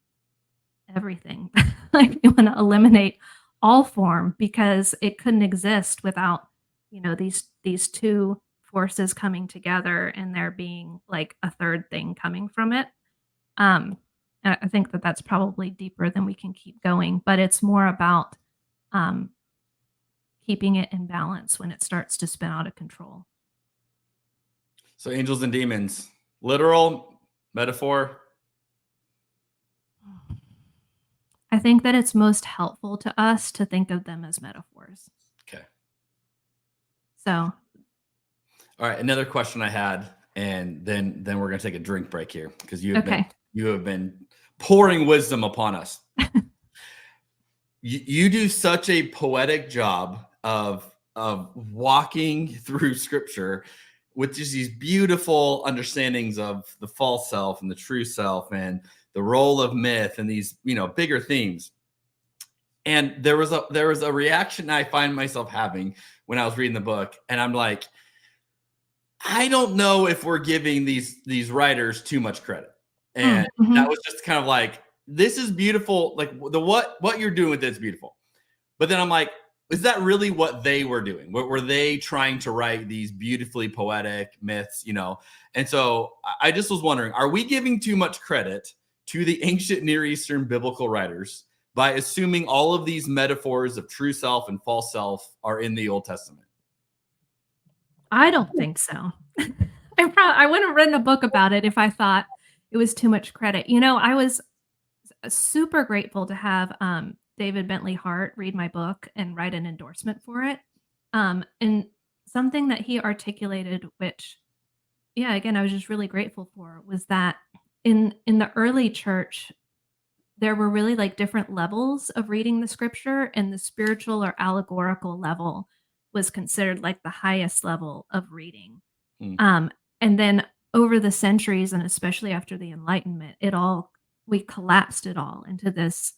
everything. Like we want to eliminate all form, because it couldn't exist without, these two forces coming together and there being like a third thing coming from it. I think that that's probably deeper than we can keep going, but it's more about keeping it in balance when it starts to spin out of control. So angels and demons, literal, metaphor? I think that it's most helpful to us to think of them as metaphors. Okay. So. All right. Another question I had, and then we're going to take a drink break here because you have been pouring wisdom upon us. You do such a poetic job of walking through scripture with just these beautiful understandings of the false self and the true self and the role of myth and these, bigger themes. And there was a reaction I find myself having when I was reading the book. And I'm like, I don't know if we're giving these writers too much credit. And that was just kind of like, this is beautiful. Like what you're doing with it is beautiful. But then I'm like, is that really what they were doing? What were they trying to write these beautifully poetic myths, And so I just was wondering, are we giving too much credit to the ancient Near Eastern biblical writers by assuming all of these metaphors of true self and false self are in the Old Testament? I don't think so. I wouldn't have written a book about it if I thought it was too much credit. I was super grateful to have David Bentley Hart read my book and write an endorsement for it. And something that he articulated, which, again, I was just really grateful for, was that in the early church, there were really like different levels of reading the scripture, and the spiritual or allegorical level was considered like the highest level of reading. And then over the centuries, and especially after the Enlightenment, we collapsed it all into this,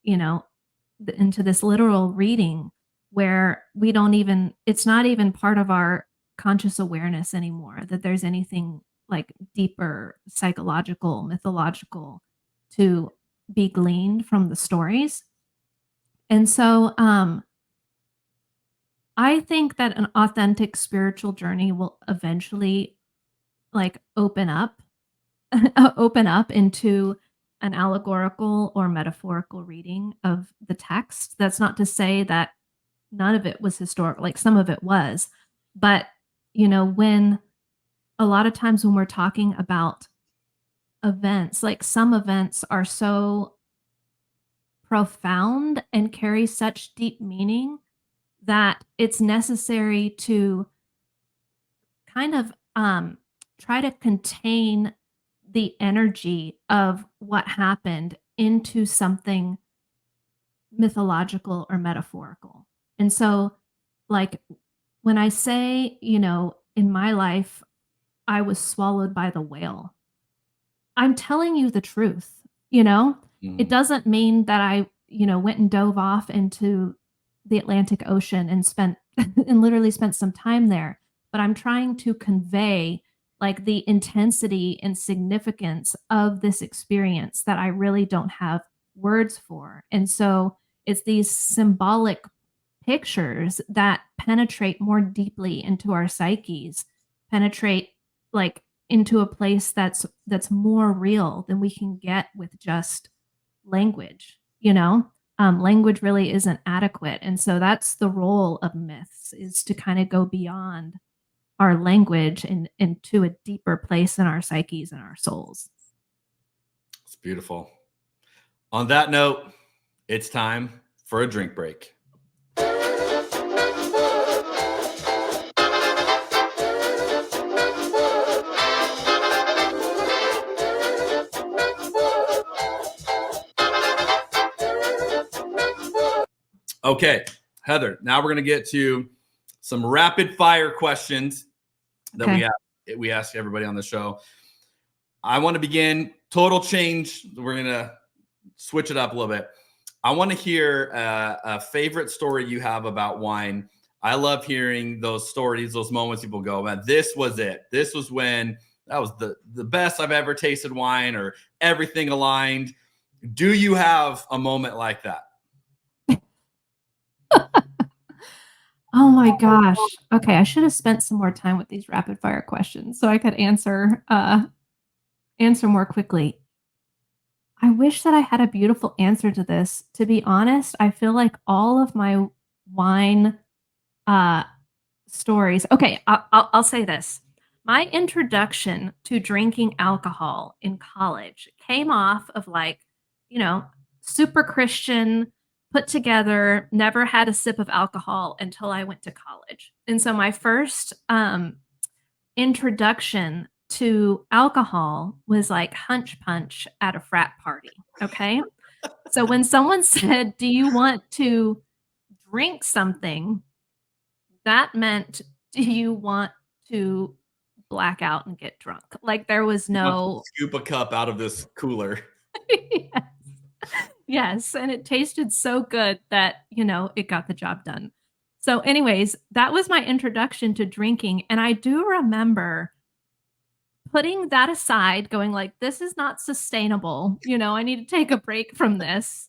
into this literal reading where it's not even part of our conscious awareness anymore that there's anything like deeper, psychological, mythological to be gleaned from the stories. And so I think that an authentic spiritual journey will eventually like open up into an allegorical or metaphorical reading of the text. That's not to say that none of it was historical, like some of it was, but when a lot of times when we're talking about events, like some events are so profound and carry such deep meaning that it's necessary to kind of try to contain the energy of what happened into something mythological or metaphorical. And so, like, when I say, in my life, I was swallowed by the whale, I'm telling you the truth, It doesn't mean that I, went and dove off into the Atlantic Ocean and literally spent some time there. But I'm trying to convey like the intensity and significance of this experience that I really don't have words for. And so it's these symbolic pictures that penetrate more deeply into our psyches, penetrate like into a place that's more real than we can get with just language, you know? Language really isn't adequate. And so that's the role of myths, is to kind of go beyond our language and into a deeper place in our psyches and our souls. It's beautiful. On that note, it's time for a drink break. Okay, Heather, now we're going to get to some rapid fire questions that we ask everybody on the show. I want to begin total change. We're going to switch it up a little bit. I want to hear a favorite story you have about wine. I love hearing those stories, those moments people go, man, this was it. This was when that was the best I've ever tasted wine, or everything aligned. Do you have a moment like that? Oh my gosh. Okay, I should have spent some more time with these rapid fire questions so I could answer more quickly. I wish that I had a beautiful answer to this. To be honest, I feel like all of my wine stories. Okay, I'll say this. My introduction to drinking alcohol in college came off of super Christian, put together, never had a sip of alcohol until I went to college. And so my first introduction to alcohol was like hunch punch at a frat party. Okay. So when someone said, do you want to drink something? That meant, do you want to black out and get drunk? Like there was no scoop a cup out of this cooler. Yes. Yes. And it tasted so good that, it got the job done. So anyways, that was my introduction to drinking. And I do remember putting that aside, going like, this is not sustainable. I need to take a break from this.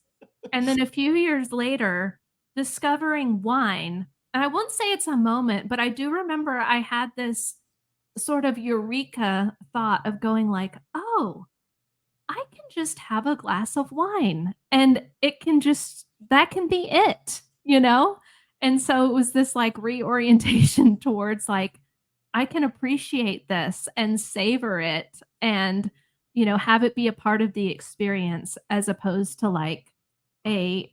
And then a few years later, discovering wine. And I won't say it's a moment, but I do remember I had this sort of eureka thought of going like, oh, I can just have a glass of wine and that can be it, And so it was this like reorientation towards like, I can appreciate this and savor it and, have it be a part of the experience as opposed to like a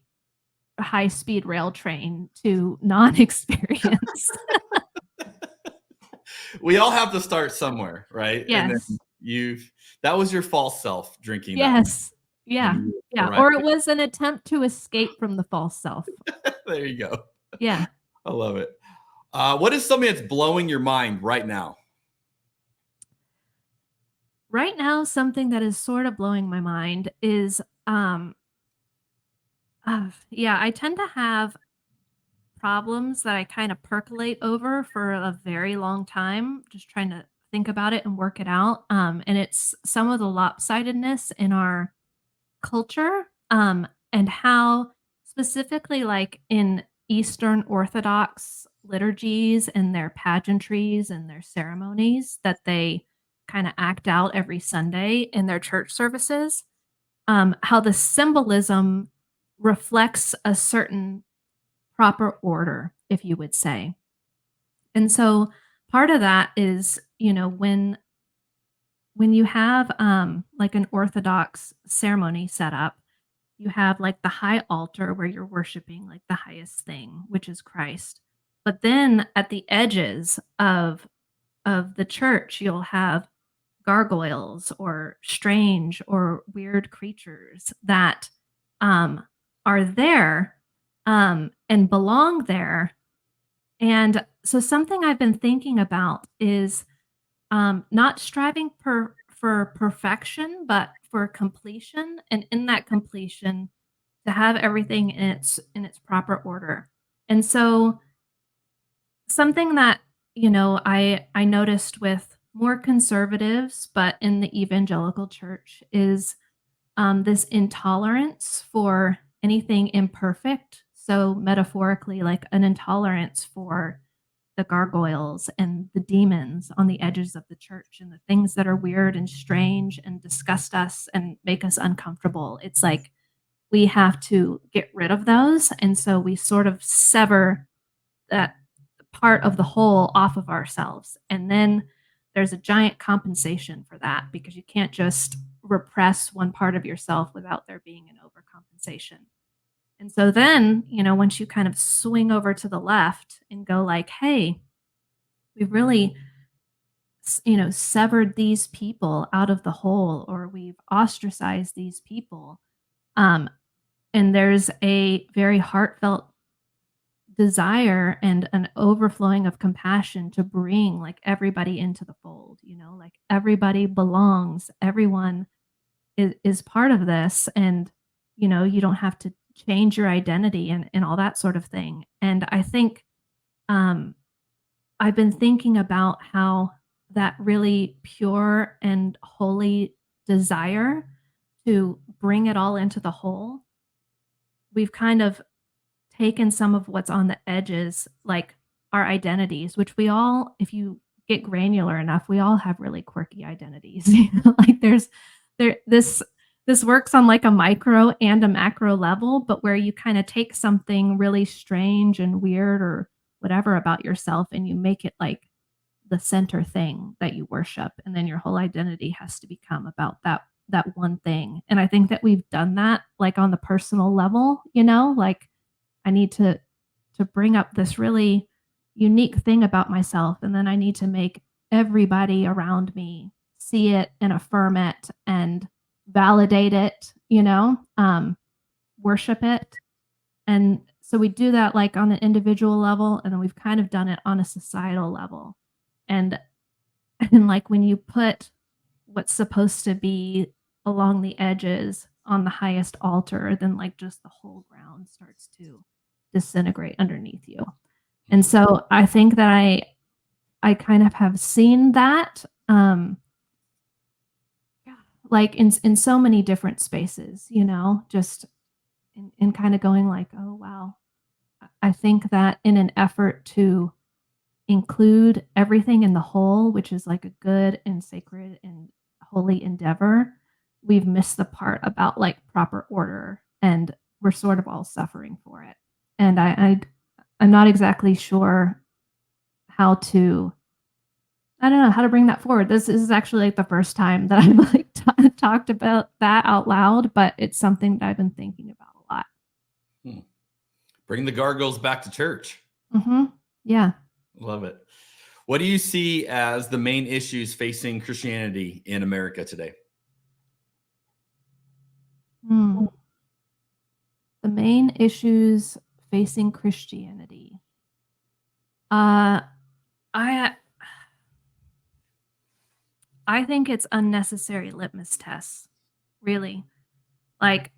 high-speed rail train to non-experience. We all have to start somewhere, right? Yes. And then that was your false self drinking. Yes. Yeah. Right. Or it was an attempt to escape from the false self. There you go. Yeah. I love it. What is something that's blowing your mind right now? Right now, something that is sort of blowing my mind is, I tend to have problems that I kind of percolate over for a very long time, just trying to think about it and work it out. And it's some of the lopsidedness in our culture, and how specifically like in Eastern Orthodox liturgies and their pageantries and their ceremonies that they kind of act out every Sunday in their church services, how the symbolism reflects a certain proper order, if you would say. And so part of that is, when you have like an Orthodox ceremony set up, you have like the high altar where you're worshiping like the highest thing, which is Christ. But then at the edges of the church, you'll have gargoyles or strange or weird creatures that are there and belong there. And so something I've been thinking about is not striving for perfection, but for completion. And in that completion, to have everything in its proper order. And so something that, I noticed with more conservatives, but in the evangelical church is this intolerance for anything imperfect. So metaphorically, like an intolerance for the gargoyles and the demons on the edges of the church and the things that are weird and strange and disgust us and make us uncomfortable. It's like we have to get rid of those. And so we sort of sever that part of the whole off of ourselves. And then there's a giant compensation for that, because you can't just repress one part of yourself without there being an overcompensation. And so then, once you kind of swing over to the left and go like, hey, we've really, severed these people out of the whole, or we've ostracized these people. And there's a very heartfelt desire and an overflowing of compassion to bring like everybody into the fold, like everybody belongs, everyone is part of this. And, you don't have to change your identity and all that sort of thing. And I think I've been thinking about how that really pure and holy desire to bring it all into the whole, we've kind of taken some of what's on the edges, like our identities, which we all, if you get granular enough, we all have really quirky identities. Like this works on like a micro and a macro level, but where you kind of take something really strange and weird or whatever about yourself and you make it like the center thing that you worship, and then your whole identity has to become about that one thing. And I think that we've done that like on the personal level, like I need to bring up this really unique thing about myself, and then I need to make everybody around me see it and affirm it and validate it, worship it. And so we do that like on an individual level, and then we've kind of done it on a societal level. And like when you put what's supposed to be along the edges on the highest altar, then like just the whole ground starts to disintegrate underneath you. And so I think that I kind of have seen that like in so many different spaces, just in kind of going like, oh wow. I think that in an effort to include everything in the whole, which is like a good and sacred and holy endeavor, we've missed the part about like proper order, and we're sort of all suffering for it. And I'm not exactly sure how to bring that forward. This is actually like the first time that I've like talked about that out loud, but it's something that I've been thinking about a lot. Bring the gargoyles back to church. Mm-hmm. Yeah. Love it. What do you see as the main issues facing Christianity in America today? The main issues facing Christianity. I think it's unnecessary litmus tests, really. Like,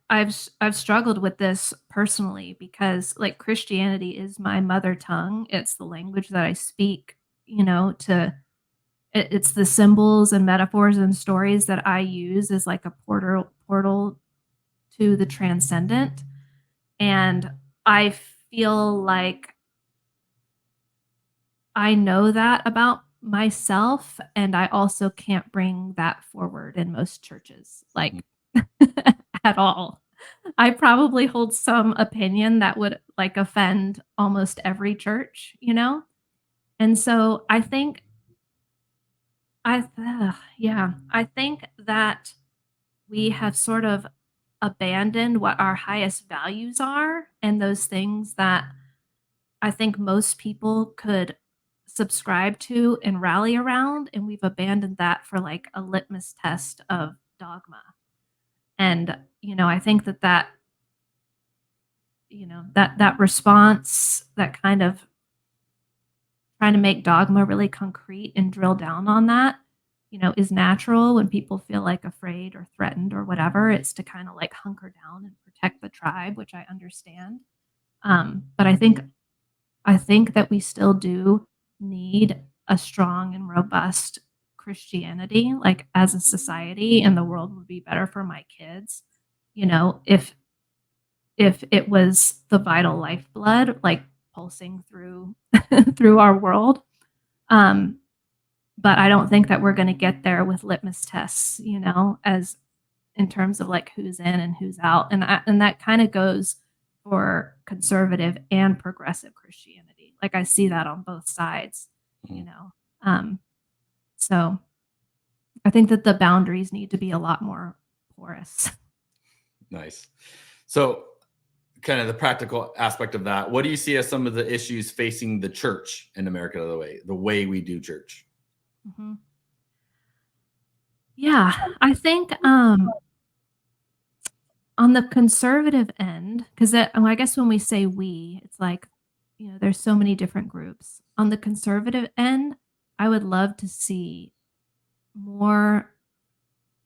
I've struggled with this personally because like Christianity is my mother tongue. It's the language that I speak, it's the symbols and metaphors and stories that I use as like a portal to the transcendent. And I feel like I know that about myself, and I also can't bring that forward in most churches, like at all. I probably hold some opinion that would like offend almost every church, And so I think I think that we have sort of abandoned what our highest values are, and those things that I think most people could subscribe to and rally around, and we've abandoned that for like a litmus test of dogma. And I think that response, that kind of trying to make dogma really concrete and drill down on that, is natural when people feel like afraid or threatened or whatever. It's to kind of like hunker down and protect the tribe, which I understand. But I think that we still do need a strong and robust Christianity, like as a society, and the world would be better for my kids, if it was the vital lifeblood, like pulsing through through our world. But I don't think that we're going to get there with litmus tests, as in terms of like who's in and who's out. And that kind of goes for conservative and progressive Christianity. Like I see that on both sides, So I think that the boundaries need to be a lot more porous. Nice. So kind of the practical aspect of that, what do you see as some of the issues facing the church in America, the way we do church? Mm-hmm. Yeah, I think on the conservative end, because I guess when we say we, it's like, there's so many different groups. On the conservative end, I would love to see more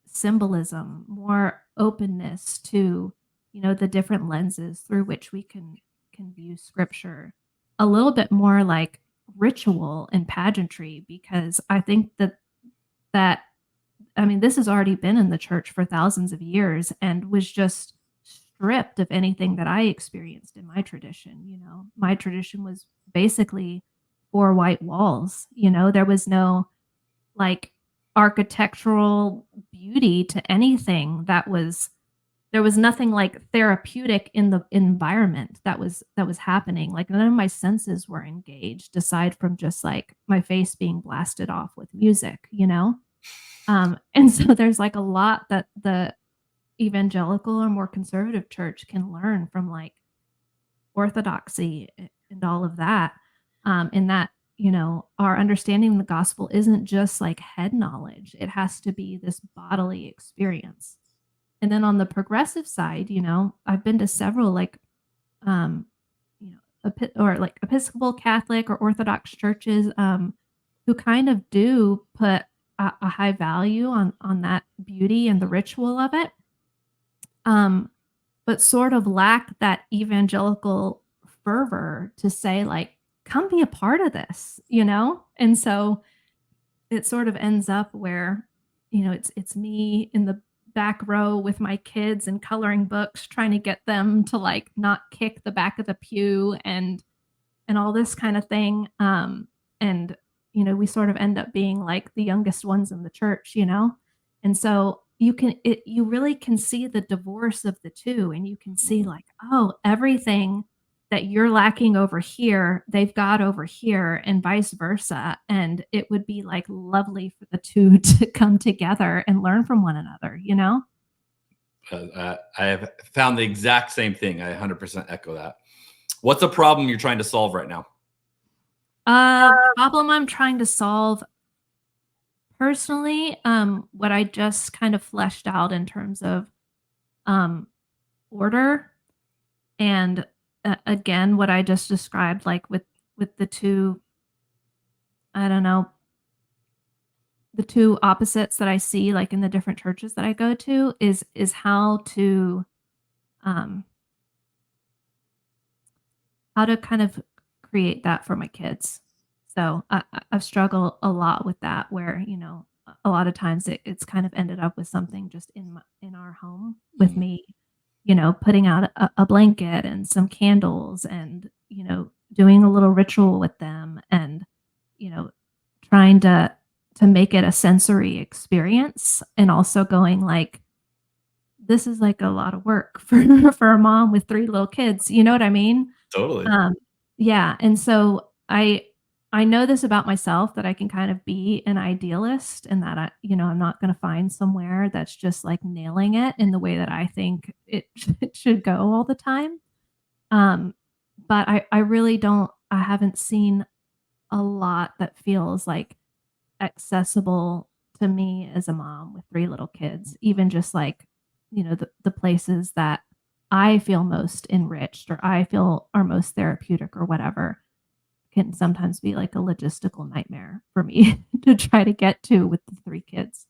symbolism, more openness to, the different lenses through which we can view scripture, a little bit more like ritual and pageantry, because I think that this has already been in the church for thousands of years and was just stripped of anything that I experienced in my tradition. My tradition was basically 4 white walls. There was no like architectural beauty to anything there was nothing like therapeutic in the environment that was happening. Like none of my senses were engaged aside from just like my face being blasted off with music, and so there's like a lot that the evangelical or more conservative church can learn from like orthodoxy and all of that. In that, our understanding of the gospel isn't just like head knowledge. It has to be this bodily experience. And then on the progressive side, I've been to several like, Episcopal, Catholic, or Orthodox churches who kind of do put a high value on that beauty and the ritual of it, but sort of lack that evangelical fervor to say like, come be a part of this, And so it sort of ends up where, it's me in the back row with my kids and coloring books, trying to get them to like not kick the back of the pew and all this kind of thing. And we sort of end up being like the youngest ones in the church, And so you really can see the divorce of the two, and you can see like, oh, everything that you're lacking over here, they've got over here, and vice versa. And it would be like lovely for the two to come together and learn from one another, I have found the exact same thing. I 100% echo that. What's a problem you're trying to solve right now? Problem I'm trying to solve personally, what I just kind of fleshed out in terms of order, and again, what I just described, like with the two, I don't know, the two opposites that I see like in the different churches that I go to is how to kind of create that for my kids. So I've struggled a lot with that, where a lot of times it's kind of ended up with something just in our home with me, putting out a blanket and some candles and doing a little ritual with them, and trying to make it a sensory experience, and also going like, this is like a lot of work for a mom with 3 little kids. You know what I mean? Totally. Yeah. And so I know this about myself, that I can kind of be an idealist, and that I'm not going to find somewhere that's just like nailing it in the way that I think it should go all the time. But I really I haven't seen a lot that feels like accessible to me as a mom with 3 little kids, even just like, the places that I feel most enriched or I feel are most therapeutic or whatever can sometimes be like a logistical nightmare for me to try to get to with the 3 kids.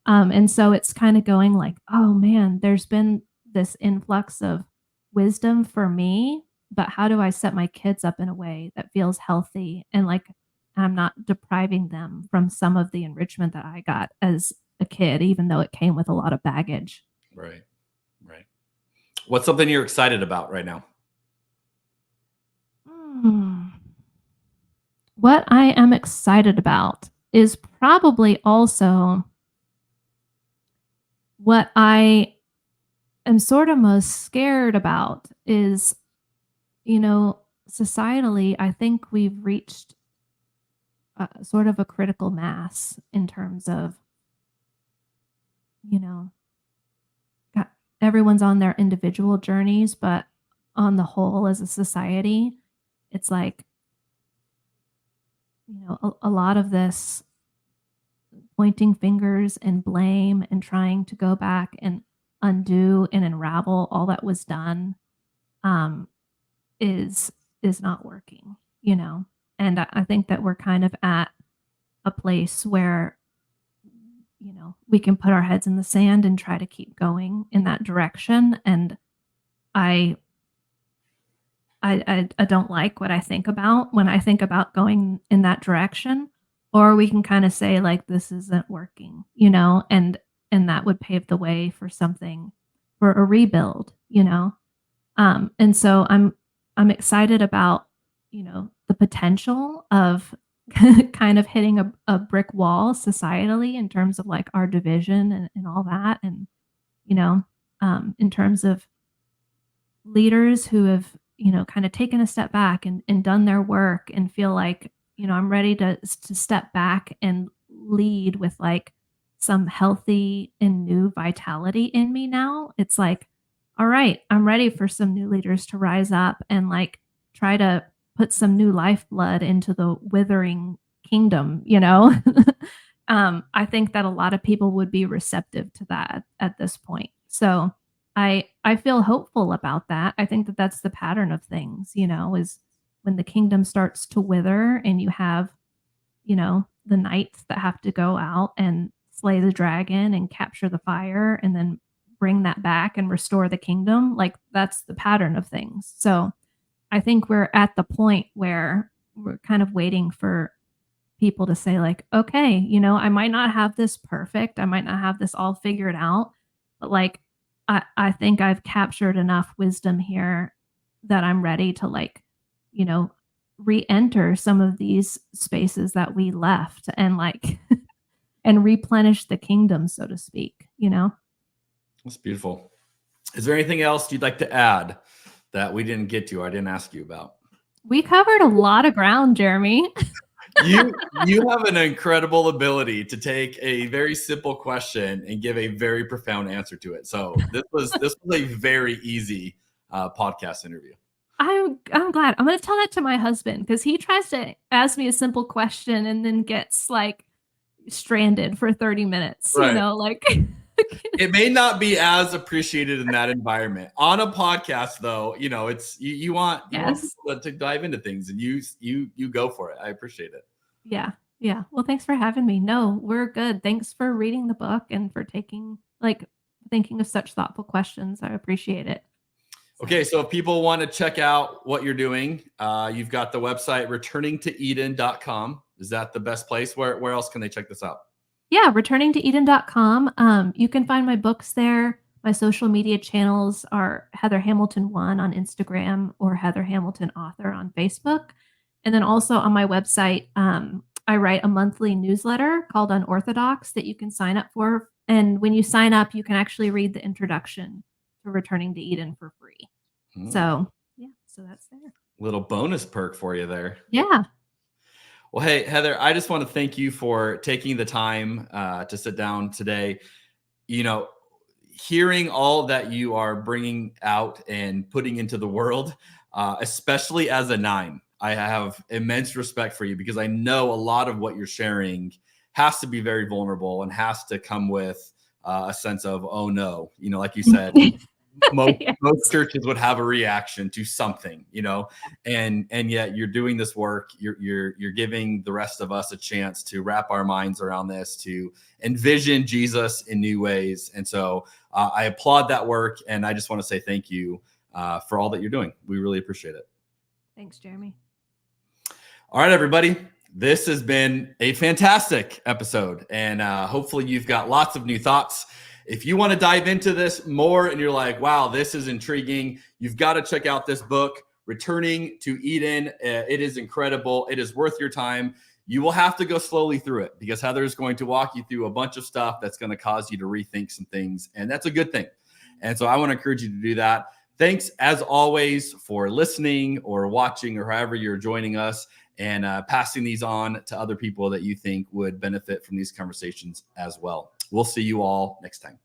And so it's kind of going like, oh man, there's been this influx of wisdom for me, but how do I set my kids up in a way that feels healthy, and like I'm not depriving them from some of the enrichment that I got as a kid, even though it came with a lot of baggage. Right. What's something you're excited about right now? what I am excited about is probably also what I am sort of most scared about is, societally, I think we've reached sort of a critical mass in terms of, everyone's on their individual journeys, but on the whole, as a society, it's like, a lot of this pointing fingers and blame and trying to go back and undo and unravel all that was done is not working, and I think that we're kind of at a place where we can put our heads in the sand and try to keep going in that direction. And I don't like what I think about when I think about going in that direction. Or we can kind of say like, this isn't working, and that would pave the way for something, for a rebuild, and so I'm excited about, the potential of kind of hitting a brick wall societally in terms of like our division and all that. And, in terms of leaders who have, kind of taken a step back and done their work and feel like, I'm ready to step back and lead with like some healthy and new vitality in me now. It's like, all right, I'm ready for some new leaders to rise up and like try to put some new lifeblood into the withering kingdom, I think that a lot of people would be receptive to that at this point. So I feel hopeful about that. I think that that's the pattern of things, is when the kingdom starts to wither and you have, the knights that have to go out and slay the dragon and capture the fire and then bring that back and restore the kingdom. Like that's the pattern of things. So I think we're at the point where we're kind of waiting for people to say like, okay, I might not have this perfect. I might not have this all figured out, but like, I think I've captured enough wisdom here that I'm ready to like, re-enter some of these spaces that we left and like, and replenish the kingdom, so to speak, That's beautiful. Is there anything else you'd like to add that we didn't get to, or I didn't ask you about? We covered a lot of ground, Jeremy. You have an incredible ability to take a very simple question and give a very profound answer to it. So this was a very easy podcast interview. I'm glad. I'm going to tell that to my husband because he tries to ask me a simple question and then gets like stranded for 30 minutes. Right. Like it may not be as appreciated in that environment. On a podcast, though, it's you want people to dive into things, and you go for it. I appreciate it. Yeah. Well, thanks for having me. No, we're good. Thanks for reading the book and for thinking of such thoughtful questions. I appreciate it. Okay, so if people want to check out what you're doing, you've got the website returningtoeden.com. Is that the best place? Where else can they check this out? Yeah, returningtoeden.com. You can find my books there. My social media channels are Heather Hamilton 1 on Instagram or Heather Hamilton Author on Facebook. And then also on my website, I write a monthly newsletter called Unorthodox that you can sign up for. And when you sign up, you can actually read the introduction to Returning to Eden for free. So that's there. Little bonus perk for you there. Yeah. Well, hey, Heather, I just want to thank you for taking the time to sit down today. Hearing all that you are bringing out and putting into the world, especially as a 9, I have immense respect for you because I know a lot of what you're sharing has to be very vulnerable and has to come with a sense of, oh no, like you said, most churches would have a reaction to something, and yet you're doing this work. You're giving the rest of us a chance to wrap our minds around this, to envision Jesus in new ways. And so I applaud that work. And I just want to say thank you for all that you're doing. We really appreciate it. Thanks, Jeremy. All right, everybody. This has been a fantastic episode, and hopefully you've got lots of new thoughts. If you want to dive into this more and you're like, wow, this is intriguing, you've got to check out this book, returning to Eden. It is incredible. It is worth your time. You will have to go slowly through it because Heather is going to walk you through a bunch of stuff that's going to cause you to rethink some things. And that's a good thing. And so I want to encourage you to do that. Thanks, as always, for listening or watching or however you're joining us, and passing these on to other people that you think would benefit from these conversations as well. We'll see you all next time.